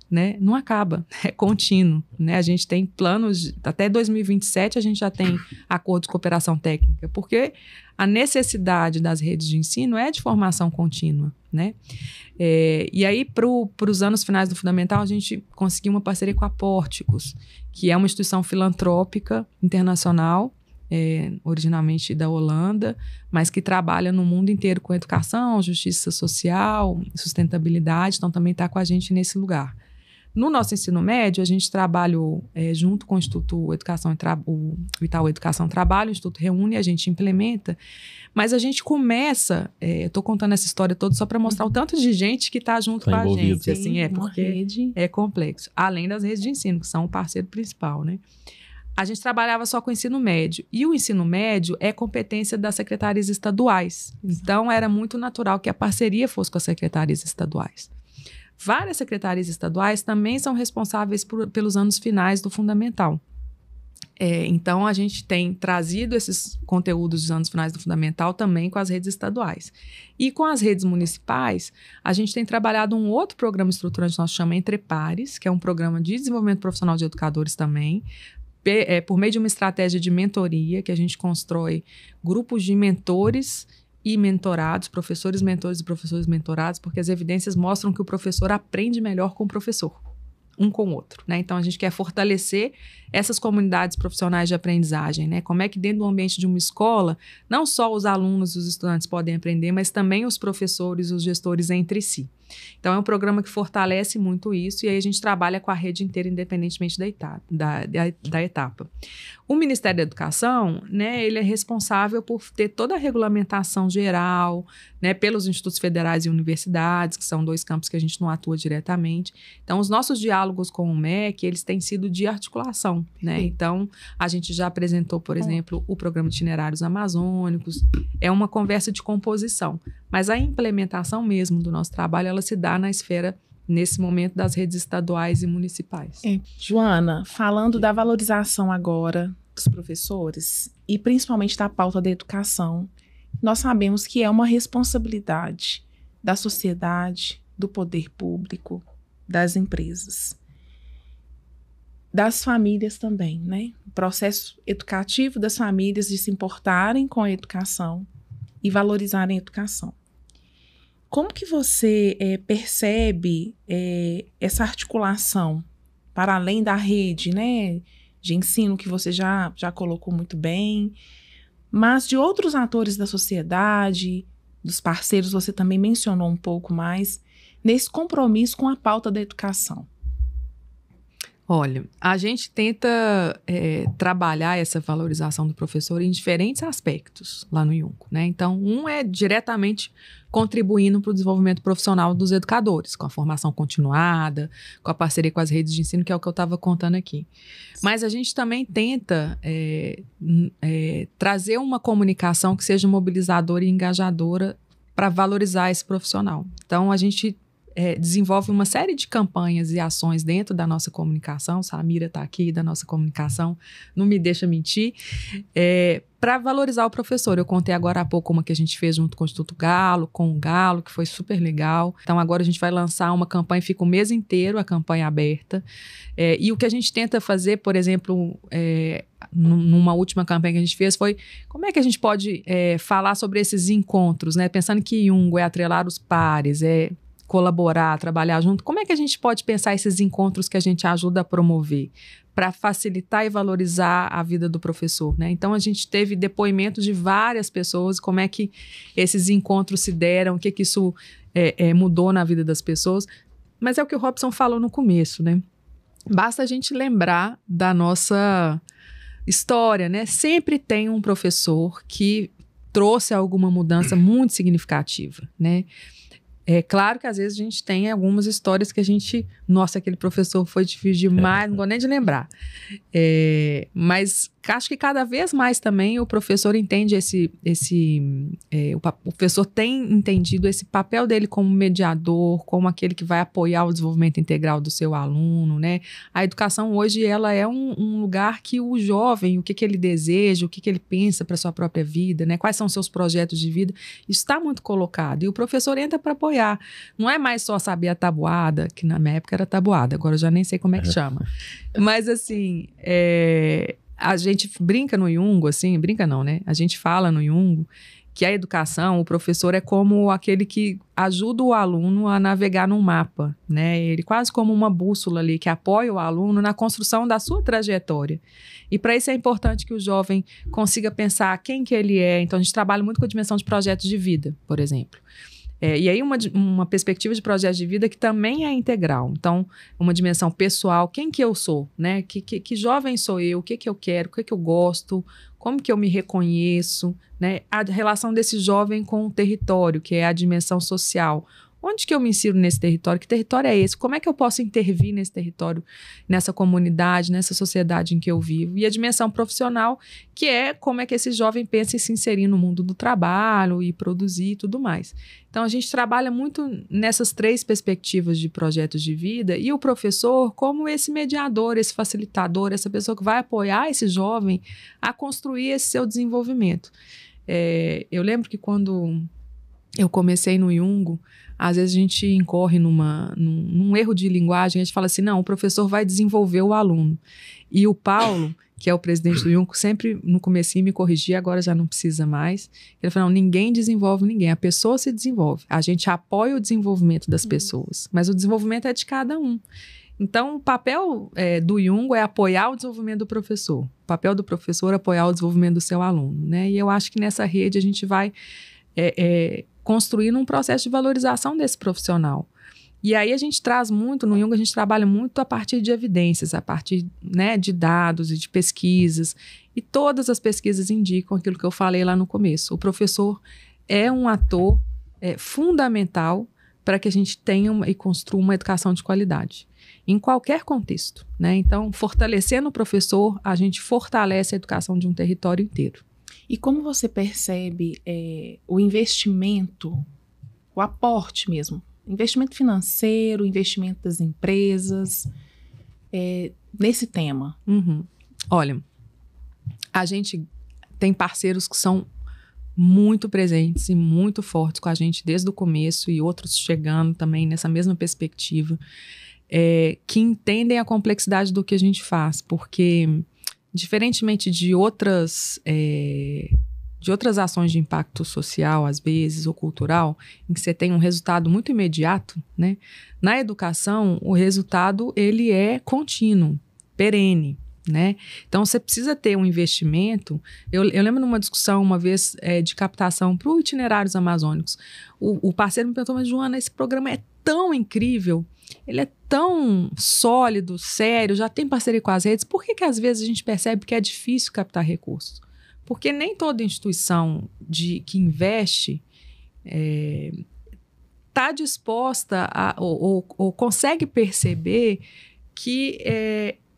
Né? Não acaba, é contínuo, né? A gente tem planos, até 2027 a gente já tem acordos de cooperação técnica, porque a necessidade das redes de ensino é de formação contínua, né? E aí, para os anos finais do Fundamental, a gente conseguiu uma parceria com a Pórticos, que é uma instituição filantrópica internacional, originalmente da Holanda, mas que trabalha no mundo inteiro com educação, justiça social, sustentabilidade, então também está com a gente nesse lugar. No nosso ensino médio, a gente trabalhou junto com o Instituto Educação o Itaú Educação Trabalho, o Instituto Reúne, a gente implementa, mas a gente começa, eu estou contando essa história toda só para mostrar o tanto de gente que está junto com a gente, Sim, assim, porque rede. É complexo, além das redes de ensino, que são o parceiro principal, né? A gente trabalhava só com o ensino médio, e o ensino médio é competência das secretarias estaduais, então era muito natural que a parceria fosse com as secretarias estaduais. Várias secretarias estaduais também são responsáveis pelos anos finais do Fundamental. Então, a gente tem trazido esses conteúdos dos anos finais do Fundamental também com as redes estaduais. E com as redes municipais, a gente tem trabalhado um outro programa estruturante, nós chamamos Entre Pares, que é um programa de desenvolvimento profissional de educadores também, por meio de uma estratégia de mentoria, que a gente constrói grupos de mentores e mentorados, professores mentores e professores mentorados, porque as evidências mostram que o professor aprende melhor com o professor, um com o outro, né? Então, a gente quer fortalecer essas comunidades profissionais de aprendizagem, né? Como é que dentro do ambiente de uma escola, não só os alunos e os estudantes podem aprender, mas também os professores e os gestores entre si. Então, é um programa que fortalece muito isso, e aí a gente trabalha com a rede inteira, independentemente da etapa. O Ministério da Educação, né, ele é responsável por ter toda a regulamentação geral, né, pelos institutos federais e universidades, que são 2 campos que a gente não atua diretamente. Então, os nossos diálogos com o MEC, eles têm sido de articulação, né? Então, a gente já apresentou, por exemplo, o programa de itinerários amazônicos, é uma conversa de composição, mas a implementação mesmo do nosso trabalho, ela se dá na esfera, nesse momento, das redes estaduais e municipais. Joana, falando da valorização agora dos professores e principalmente da pauta da educação, nós sabemos que é uma responsabilidade da sociedade, do poder público, das empresas, das famílias também, né? O processo educativo das famílias de se importarem com a educação e valorizarem a educação. Como que você percebe essa articulação para além da rede, né, de ensino que você já colocou muito bem, mas de outros atores da sociedade, dos parceiros, você também mencionou um pouco mais, nesse compromisso com a pauta da educação? Olha, a gente tenta trabalhar essa valorização do professor em diferentes aspectos lá no Iungo, né? Então, um é diretamente contribuindo para o desenvolvimento profissional dos educadores, com a formação continuada, com a parceria com as redes de ensino, que é o que eu estava contando aqui. Mas a gente também tenta trazer uma comunicação que seja mobilizadora e engajadora para valorizar esse profissional. Então, a gente desenvolve uma série de campanhas e ações dentro da nossa comunicação. Samira está aqui, da nossa comunicação, não me deixa mentir, para valorizar o professor. Eu contei agora há pouco uma que a gente fez junto com o Instituto Galo, com o Galo, que foi super legal. Então agora a gente vai lançar uma campanha, fica o mês inteiro a campanha aberta. E o que a gente tenta fazer, por exemplo, numa última campanha que a gente fez foi como é que a gente pode falar sobre esses encontros, né? Pensando que Jung é atrelar os pares, colaborar, trabalhar junto. Como é que a gente pode pensar esses encontros que a gente ajuda a promover para facilitar e valorizar a vida do professor, né? Então, a gente teve depoimentos de várias pessoas, como é que esses encontros se deram, o que isso mudou na vida das pessoas. Mas é o que o Robson falou no começo, né? Basta a gente lembrar da nossa história, né? Sempre tem um professor que trouxe alguma mudança muito significativa, né? É claro que às vezes a gente tem algumas histórias que a gente... Nossa, aquele professor foi difícil demais, não vou nem de lembrar. Mas acho que cada vez mais também o professor entende o professor tem entendido esse papel dele como mediador, como aquele que vai apoiar o desenvolvimento integral do seu aluno, né? A educação hoje, ela é um lugar que o jovem, o que ele deseja, o que ele pensa para sua própria vida, né? Quais são os seus projetos de vida, isso está muito colocado. E o professor entra para apoiar. Não é mais só saber a tabuada, que na minha época era tabuada, agora eu já nem sei como é que chama. Mas assim, a gente brinca no Jung, assim, brinca não, né? A gente fala no Jung que a educação, o professor é como aquele que ajuda o aluno a navegar num mapa, né? Ele quase como uma bússola ali que apoia o aluno na construção da sua trajetória. E para isso é importante que o jovem consiga pensar quem que ele é. Então a gente trabalha muito com a dimensão de projetos de vida, por exemplo. E aí uma perspectiva de projeto de vida que também é integral. Então, uma dimensão pessoal, quem que eu sou, né? Que jovem sou eu, o que eu quero, o que eu gosto, como que eu me reconheço, né? A relação desse jovem com o território, que é a dimensão social. Onde que eu me insiro nesse território? Que território é esse? Como é que eu posso intervir nesse território, nessa comunidade, nessa sociedade em que eu vivo? E a dimensão profissional, que é como é que esse jovem pensa em se inserir no mundo do trabalho e produzir e tudo mais. Então, a gente trabalha muito nessas três perspectivas de projetos de vida e o professor como esse mediador, esse facilitador, essa pessoa que vai apoiar esse jovem a construir esse seu desenvolvimento. Eu lembro que quando eu comecei no Jung, às vezes a gente incorre num erro de linguagem, a gente fala assim, não, o professor vai desenvolver o aluno. E o Paulo, que é o presidente do Jung, sempre no comecinho me corrigia, agora já não precisa mais. Ele falou, não, ninguém desenvolve ninguém, a pessoa se desenvolve. A gente apoia o desenvolvimento das pessoas, mas o desenvolvimento é de cada um. Então, o papel do Jung é apoiar o desenvolvimento do professor. O papel do professor é apoiar o desenvolvimento do seu aluno, né? E eu acho que nessa rede a gente vai construindo um processo de valorização desse profissional. E aí a gente traz muito, no Jung a gente trabalha muito a partir de evidências, a partir, né, de dados e de pesquisas. E todas as pesquisas indicam aquilo que eu falei lá no começo. O professor é um ator fundamental para que a gente tenha e construa uma educação de qualidade, em qualquer contexto, né? Então, fortalecendo o professor, a gente fortalece a educação de um território inteiro. E como você percebe o investimento, o aporte mesmo, investimento financeiro, investimento das empresas, nesse tema? Uhum. Olha, a gente tem parceiros que são muito presentes e muito fortes com a gente desde o começo e outros chegando também nessa mesma perspectiva, que entendem a complexidade do que a gente faz, porque diferentemente de outras ações de impacto social, às vezes, ou cultural, em que você tem um resultado muito imediato, né? Na educação, o resultado ele é contínuo, perene, né? Então, você precisa ter um investimento. Eu lembro numa discussão uma vez de captação para o Itinerários Amazônicos. O parceiro me perguntou, mas Joana, esse programa é tão incrível, ele é tão sólido, sério, já tem parceria com as redes, por que às vezes a gente percebe que é difícil captar recursos? Porque nem toda instituição que investe está disposta ou consegue perceber que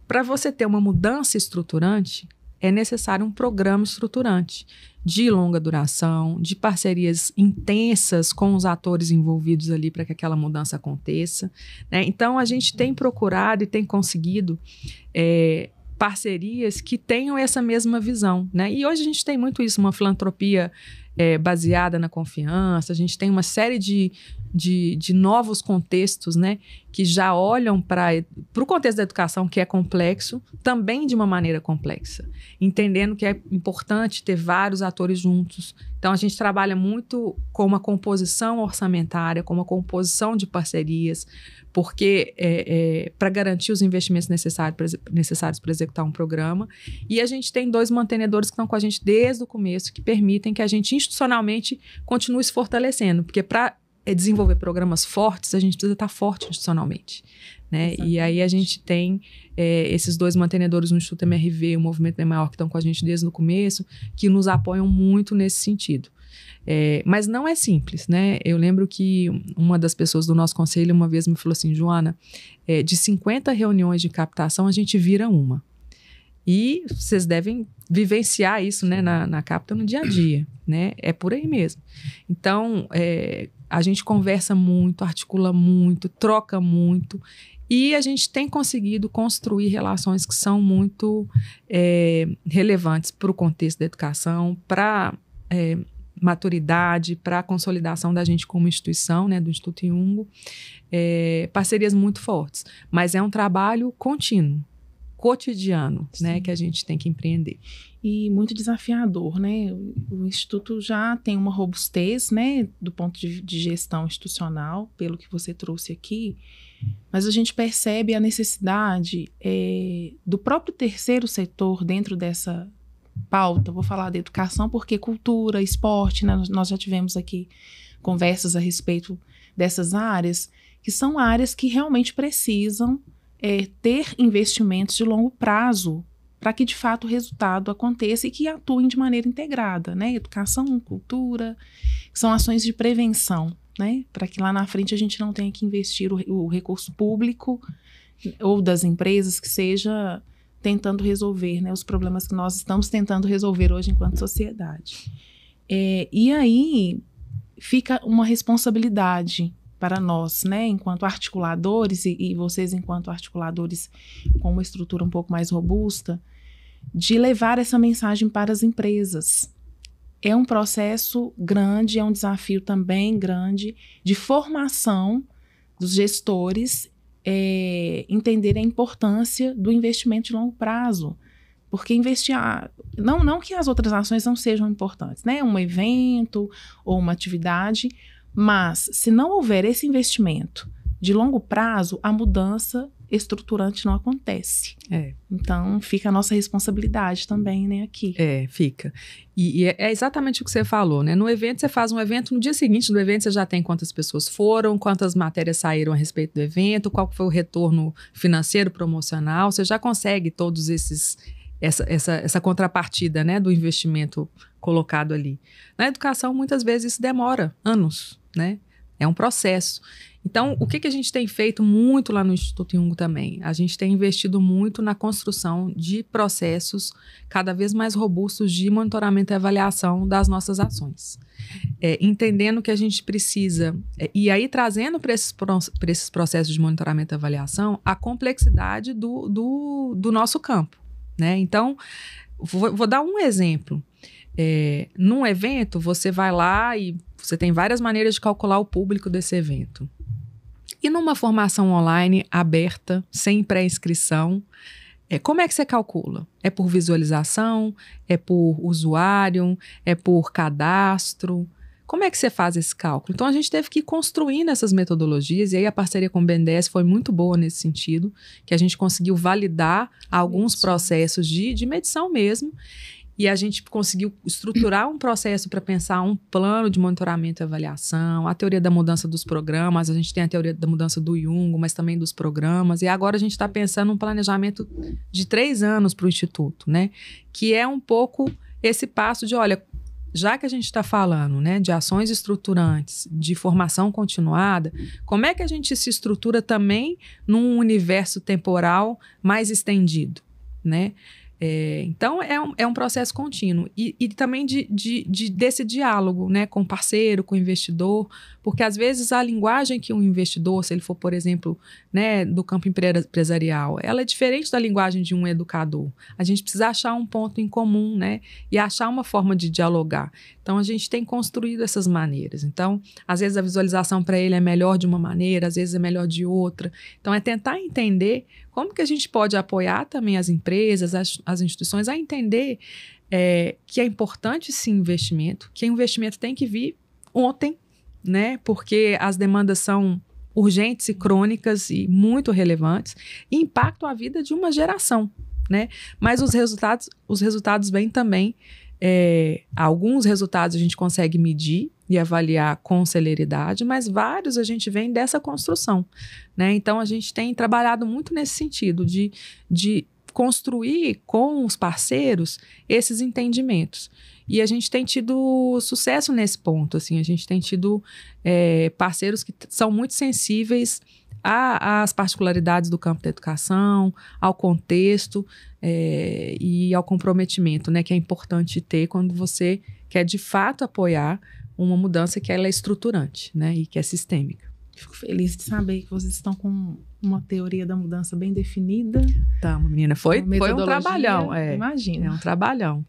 para você ter uma mudança estruturante, é necessário um programa estruturante. de longa duração, de parcerias intensas com os atores envolvidos ali para que aquela mudança aconteça, né? Então, a gente tem procurado e tem conseguido parcerias que tenham essa mesma visão, né? E hoje a gente tem muito isso, uma filantropia baseada na confiança, a gente tem uma série de novos contextos, né, que já olham para o contexto da educação, que é complexo, também de uma maneira complexa, entendendo que é importante ter vários atores juntos. Então, a gente trabalha muito com uma composição orçamentária, com uma composição de parcerias, porque para garantir os investimentos necessários para executar um programa. E a gente tem 2 mantenedores que estão com a gente desde o começo, que permitem que a gente institucionalmente continue se fortalecendo, porque para desenvolver programas fortes, a gente precisa estar forte institucionalmente, né? E aí a gente tem esses 2 mantenedores no Instituto MRV, o Movimento Bem Maior, que estão com a gente desde o começo, que nos apoiam muito nesse sentido. Mas não é simples, né? Eu lembro que uma das pessoas do nosso conselho uma vez me falou assim, Joana, de 50 reuniões de captação, a gente vira uma. E vocês devem vivenciar isso, né, na Capta no dia a dia, né? É por aí mesmo. Então, a gente conversa muito, articula muito, troca muito, e a gente tem conseguido construir relações que são muito relevantes para o contexto da educação, para maturidade, para a consolidação da gente como instituição, né, do Instituto Jung, parcerias muito fortes. Mas é um trabalho contínuo, cotidiano, né, que a gente tem que empreender. E muito desafiador, né? O Instituto já tem uma robustez, né, do ponto de gestão institucional, pelo que você trouxe aqui, mas a gente percebe a necessidade do próprio terceiro setor dentro dessa pauta. Vou falar da educação porque cultura, esporte, né, nós já tivemos aqui conversas a respeito dessas áreas, que são áreas que realmente precisam ter investimentos de longo prazo para que, de fato, o resultado aconteça e que atuem de maneira integrada, né? Educação, cultura, que são ações de prevenção, né? Para que lá na frente a gente não tenha que investir o recurso público ou das empresas que seja tentando resolver, né, os problemas que nós estamos tentando resolver hoje enquanto sociedade. E aí fica uma responsabilidade para nós, né, enquanto articuladores, e vocês enquanto articuladores com uma estrutura um pouco mais robusta, de levar essa mensagem para as empresas. É um processo grande, é um desafio também grande de formação dos gestores, entender a importância do investimento de longo prazo. Porque investir... Não que as outras ações não sejam importantes, né? Um evento ou uma atividade, mas se não houver esse investimento de longo prazo, a mudança estruturante não acontece. Então, fica a nossa responsabilidade também, né, aqui. Fica. E é exatamente o que você falou, né? No evento, você faz um evento, no dia seguinte do evento, você já tem quantas pessoas foram, quantas matérias saíram a respeito do evento, qual foi o retorno financeiro, promocional, você já consegue todos essa contrapartida, né, do investimento colocado ali. Na educação, muitas vezes, isso demora anos, né? É um processo. Então, o que a gente tem feito muito lá no Instituto Jung também? A gente tem investido muito na construção de processos cada vez mais robustos de monitoramento e avaliação das nossas ações. Entendendo que a gente precisa, e aí trazendo para esses processos de monitoramento e avaliação a complexidade do nosso campo, né? Então, vou dar um exemplo. Num evento, você vai lá e você tem várias maneiras de calcular o público desse evento. E numa formação online aberta, sem pré-inscrição, como é que você calcula? É por visualização? É por usuário? É por cadastro? Como é que você faz esse cálculo? Então, a gente teve que ir construindo essas metodologias, e aí a parceria com o BNDES foi muito boa nesse sentido, que a gente conseguiu validar alguns processos de medição mesmo, e a gente conseguiu estruturar um processo para pensar um plano de monitoramento e avaliação, a teoria da mudança dos programas, a gente tem a teoria da mudança do Jung, mas também dos programas, e agora a gente está pensando um planejamento de 3 anos para o Instituto, né? Que é um pouco esse passo de, olha, já que a gente está falando, né, de ações estruturantes, de formação continuada, como é que a gente se estrutura também num universo temporal mais estendido, né? Então, é um processo contínuo. E também desse diálogo, né, com o parceiro, com o investidor, porque às vezes a linguagem que um investidor, se ele for, por exemplo, né, do campo empresarial, ela é diferente da linguagem de um educador. A gente precisa achar um ponto em comum, né, e achar uma forma de dialogar. Então, a gente tem construído essas maneiras. Então, às vezes a visualização para ele é melhor de uma maneira, às vezes é melhor de outra. Então, é tentar entender como que a gente pode apoiar também as empresas, as instituições a entender que é importante sim investimento, que o investimento tem que vir ontem, né? Porque as demandas são urgentes e crônicas e muito relevantes e impactam a vida de uma geração, né? Mas os resultados vêm também. Alguns resultados a gente consegue medir e avaliar com celeridade, mas vários a gente vem dessa construção, né? Então, a gente tem trabalhado muito nesse sentido de construir com os parceiros esses entendimentos. E a gente tem tido sucesso nesse ponto, assim, a gente tem tido parceiros que são muito sensíveis às particularidades do campo da educação, ao contexto e ao comprometimento, né, que é importante ter quando você quer de fato apoiar uma mudança que ela é estruturante, né, e que é sistêmica. Fico feliz de saber que vocês estão com uma teoria da mudança bem definida. Tá, menina, foi um trabalhão. Imagina. É um trabalhão.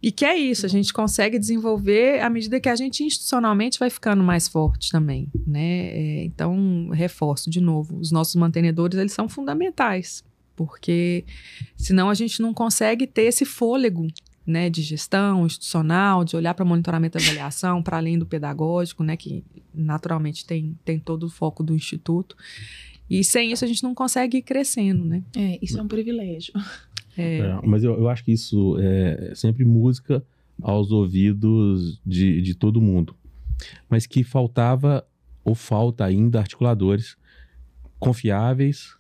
E que é isso, a gente consegue desenvolver à medida que a gente institucionalmente vai ficando mais forte também, né? Então, reforço de novo, os nossos mantenedores, eles são fundamentais, porque senão a gente não consegue ter esse fôlego, né, de gestão institucional, de olhar para monitoramento e avaliação, para além do pedagógico, né, que naturalmente tem todo o foco do Instituto. E sem isso a gente não consegue ir crescendo, né? Isso é um privilégio. Mas eu acho que isso é sempre música aos ouvidos de todo mundo. Mas que faltava ou falta ainda articuladores confiáveis,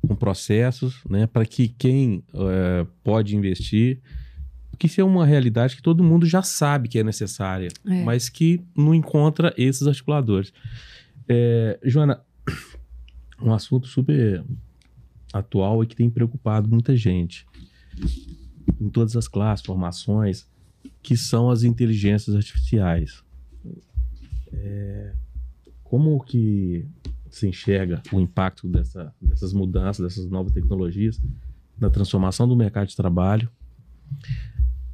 com processos, né, para que quem pode investir, porque isso é uma realidade que todo mundo já sabe que é necessária, mas que não encontra esses articuladores. Joana, um assunto super atual e que tem preocupado muita gente em todas as classes, formações, que são as inteligências artificiais. Como que se enxerga o impacto dessas mudanças, dessas novas tecnologias na transformação do mercado de trabalho?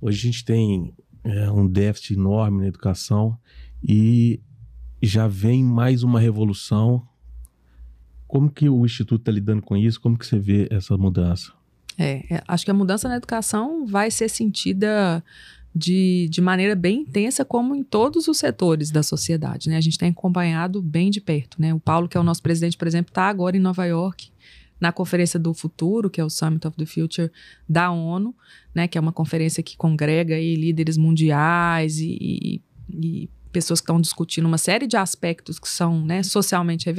Hoje a gente tem um déficit enorme na educação e já vem mais uma revolução. Como que o Instituto está lidando com isso? Como que você vê essa mudança? Acho que a mudança na educação vai ser sentida de maneira bem intensa, como em todos os setores da sociedade, né? A gente tem acompanhado bem de perto, né? O Paulo, que é o nosso presidente, por exemplo, está agora em Nova York, na Conferência do Futuro, que é o Summit of the Future da ONU, né? Que é uma conferência que congrega aí líderes mundiais e pessoas que estão discutindo uma série de aspectos que são, né, socialmente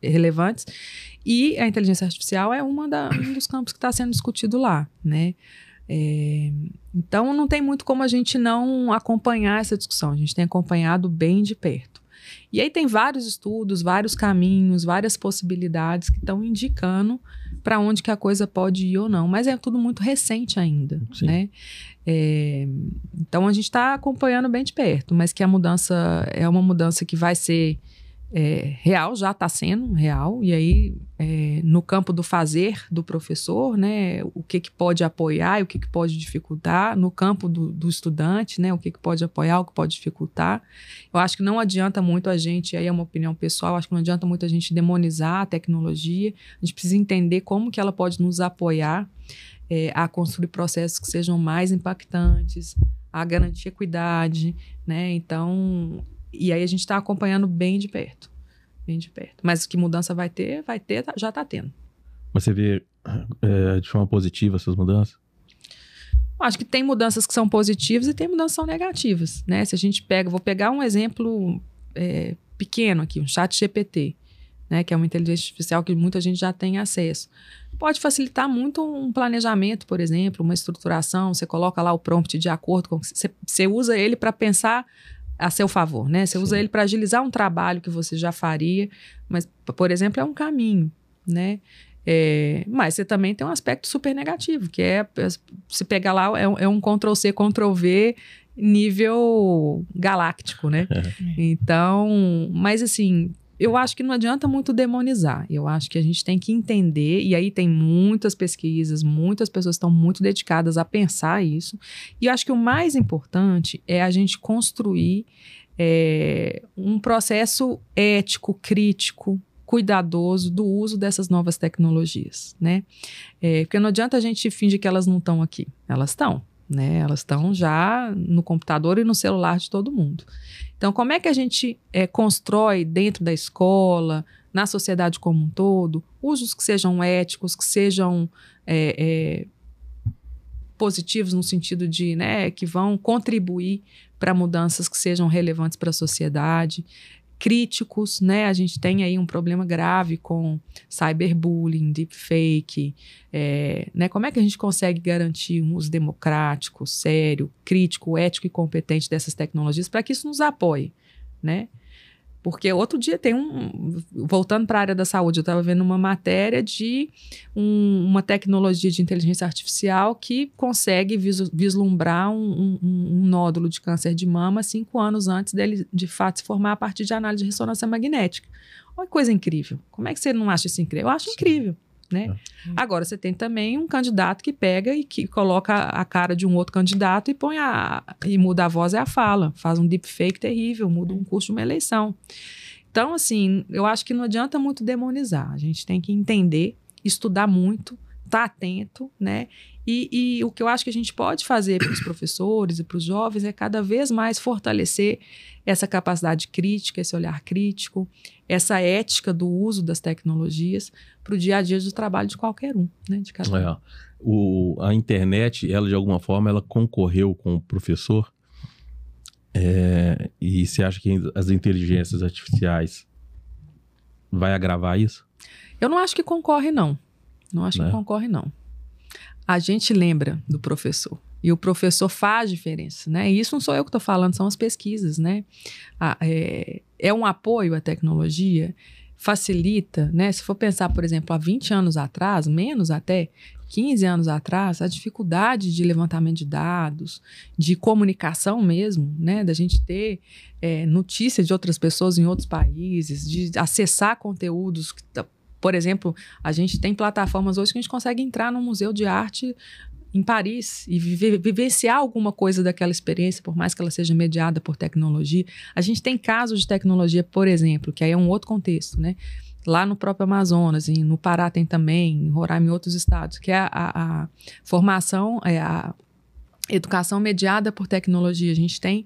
relevantes, e a inteligência artificial é um dos campos que está sendo discutido lá, né? Então, não tem muito como a gente não acompanhar essa discussão. A gente tem acompanhado bem de perto. E aí tem vários estudos, vários caminhos, várias possibilidades que estão indicando para onde que a coisa pode ir ou não. Mas é tudo muito recente ainda, né? Então, a gente está acompanhando bem de perto, mas que a mudança é uma mudança que vai ser real, já está sendo real, e aí no campo do fazer do professor, né, o que pode apoiar e o que pode dificultar, no campo do estudante, né, o que pode apoiar, o que pode dificultar. Eu acho que não adianta muito a gente, aí é uma opinião pessoal, acho que não adianta muito a gente demonizar a tecnologia, a gente precisa entender como que ela pode nos apoiar a construir processos que sejam mais impactantes, a garantir equidade, né, então... E aí a gente está acompanhando bem de perto. Mas que mudança vai ter, já está tendo. Mas você vê de forma positiva essas mudanças? Acho que tem mudanças que são positivas e tem mudanças que são negativas, né? Se a gente vou pegar um exemplo pequeno aqui, um ChatGPT, né? Que é uma inteligência artificial que muita gente já tem acesso. Pode facilitar muito um planejamento, por exemplo, uma estruturação, você coloca lá o prompt de acordo com... Você usa ele para pensar a seu favor, né? Você usa ele para agilizar um trabalho que você já faria, mas, por exemplo, é um caminho, né? Mas você também tem um aspecto super negativo, que se pegar lá, é um Ctrl-C, Ctrl-V nível galáctico, né? Então, mas assim, eu acho que não adianta muito demonizar. Eu acho que a gente tem que entender, e aí tem muitas pesquisas, muitas pessoas estão muito dedicadas a pensar isso. E eu acho que o mais importante é a gente construir um processo ético, crítico, cuidadoso do uso dessas novas tecnologias, né? Porque não adianta a gente fingir que elas não estão aqui. Elas estão, né? Elas estão já no computador e no celular de todo mundo. Então, como é que a gente constrói dentro da escola, na sociedade como um todo, usos que sejam éticos, que sejam positivos no sentido de, né, que vão contribuir para mudanças que sejam relevantes para a sociedade, críticos, né? A gente tem aí um problema grave com cyberbullying, deepfake, né? Como é que a gente consegue garantir um uso democrático, sério, crítico, ético e competente dessas tecnologias para que isso nos apoie, né? Porque outro dia voltando para a área da saúde, eu estava vendo uma matéria de uma tecnologia de inteligência artificial que consegue vislumbrar um nódulo de câncer de mama 5 anos antes dele, de fato, se formar a partir de análise de ressonância magnética. Olha que coisa incrível. Como é que você não acha isso incrível? Eu acho incrível. Né? Agora, você tem também um candidato que pega e que coloca a cara de um outro candidato e e muda a voz e a fala, faz um deepfake terrível, muda um curso de uma eleição. Então, assim, eu acho que não adianta muito demonizar, a gente tem que entender, estudar muito, estar atento, né? E o que eu acho que a gente pode fazer para os professores e para os jovens é cada vez mais fortalecer essa capacidade crítica, esse olhar crítico, essa ética do uso das tecnologias para o dia a dia do trabalho de qualquer um, né? De cada um. A internet, ela de alguma forma, ela concorreu com o professor. E você acha que as inteligências artificiais vai agravar isso? Eu não acho que concorre, não. Não acho que concorre, não. A gente lembra do professor. E o professor faz diferença, né? E isso não sou eu que estou falando, são as pesquisas, né? É um apoio à tecnologia, facilita, né? Se for pensar, por exemplo, há 20 anos atrás, menos até, 15 anos atrás, a dificuldade de levantamento de dados, de comunicação mesmo, né? Da gente ter notícia de outras pessoas em outros países, de acessar conteúdos. Por exemplo, a gente tem plataformas hoje que a gente consegue entrar num museu de arte em Paris e vivenciar alguma coisa daquela experiência, por mais que ela seja mediada por tecnologia. A gente tem casos de tecnologia, por exemplo, que aí é um outro contexto, né? Lá no próprio Amazonas, no Pará tem também, em Roraima e outros estados, que é a formação, a educação mediada por tecnologia. A gente tem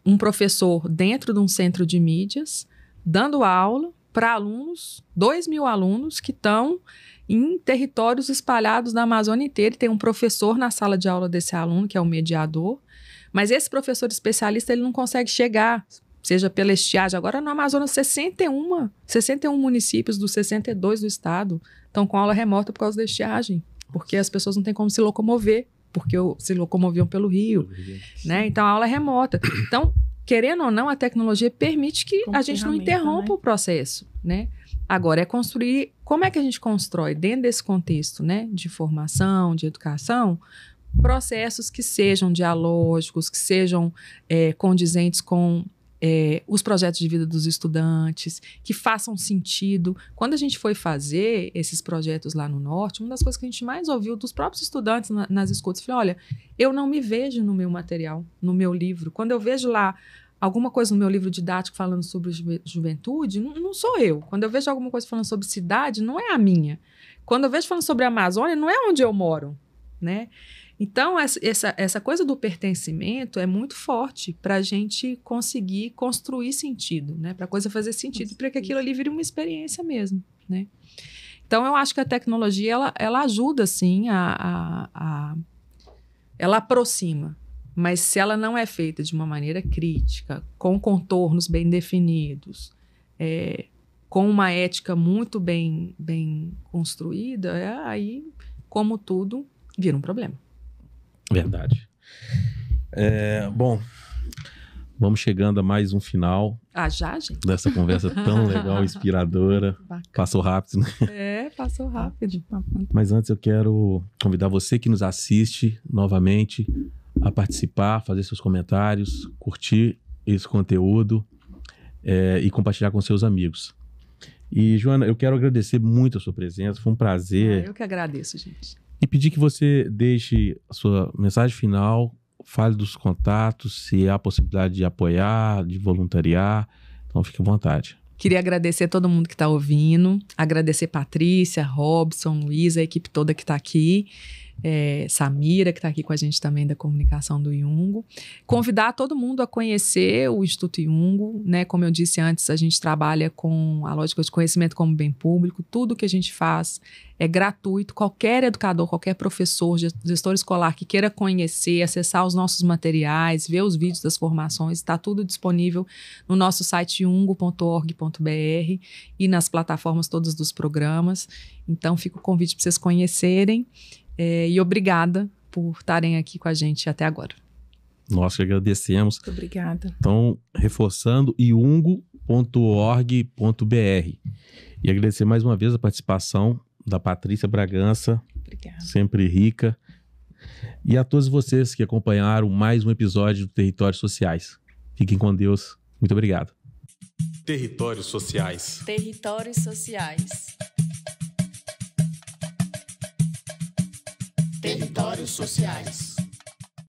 um professor dentro de um centro de mídias, dando aula para alunos, 2.000 alunos que estão em territórios espalhados na Amazônia inteira. E tem um professor na sala de aula desse aluno, que é o mediador, mas esse professor especialista ele não consegue chegar, seja pela estiagem. Agora no Amazonas, 61 municípios dos 62 do estado estão com aula remota por causa da estiagem, porque as pessoas não têm como se locomover, porque se locomoviam pelo rio, né? Então a aula é remota. Então, querendo ou não, a tecnologia permite que a gente não interrompa, né, o processo, né? Agora, construir... Como é que a gente constrói, dentro desse contexto, né, de formação, de educação, processos que sejam dialógicos, que sejam condizentes com os projetos de vida dos estudantes, que façam sentido. Quando a gente foi fazer esses projetos lá no Norte, uma das coisas que a gente mais ouviu dos próprios estudantes nas escutas, falei, olha, eu não me vejo no meu material, no meu livro. Quando eu vejo lá alguma coisa no meu livro didático falando sobre juventude, não sou eu. Quando eu vejo alguma coisa falando sobre cidade, não é a minha. Quando eu vejo falando sobre a Amazônia, não é onde eu moro, né? Então, essa coisa do pertencimento é muito forte para a gente conseguir construir sentido, né? Para a coisa fazer sentido, para que aquilo ali vire uma experiência mesmo, né? Então, eu acho que a tecnologia, ela ajuda, sim, ela aproxima. Mas se ela não é feita de uma maneira crítica, com contornos bem definidos, com uma ética muito bem construída, aí, como tudo, vira um problema. Verdade. Bom, Vamos chegando a mais um final Já, gente? dessa conversa tão legal, inspiradora. Bacana. Passou rápido, né? Passou rápido. Mas antes eu quero convidar você que nos assiste novamente a participar, fazer seus comentários, curtir esse conteúdo e compartilhar com seus amigos. E, Joana, eu quero agradecer muito a sua presença, foi um prazer. Eu que agradeço, gente. E pedir que você deixe a sua mensagem final, fale dos contatos, se há possibilidade de apoiar, de voluntariar. Então, fique à vontade. Queria agradecer todo mundo que está ouvindo, agradecer Patrícia, Robson, Luísa, a equipe toda que está aqui, Samira, que está aqui com a gente também da comunicação do Iungo. Convidar todo mundo a conhecer o Instituto Iungo, né? Como eu disse antes, a gente trabalha com a lógica de conhecimento como bem público, tudo que a gente faz é gratuito, qualquer educador, qualquer professor, gestor escolar que queira conhecer, acessar os nossos materiais, ver os vídeos das formações, está tudo disponível no nosso site iungo.org.br e nas plataformas todas dos programas. Então, fica o convite para vocês conhecerem. E obrigada por estarem aqui com a gente até agora. Nós que agradecemos. Muito obrigada. Então, reforçando, iungo.org.br. E agradecer mais uma vez a participação da Patrícia Bragança, Obrigada. sempre rica. E a todos vocês que acompanharam mais um episódio do Territórios Sociais. Fiquem com Deus. Muito obrigado. Territórios Sociais. Territórios Sociais. Territórios Sociais.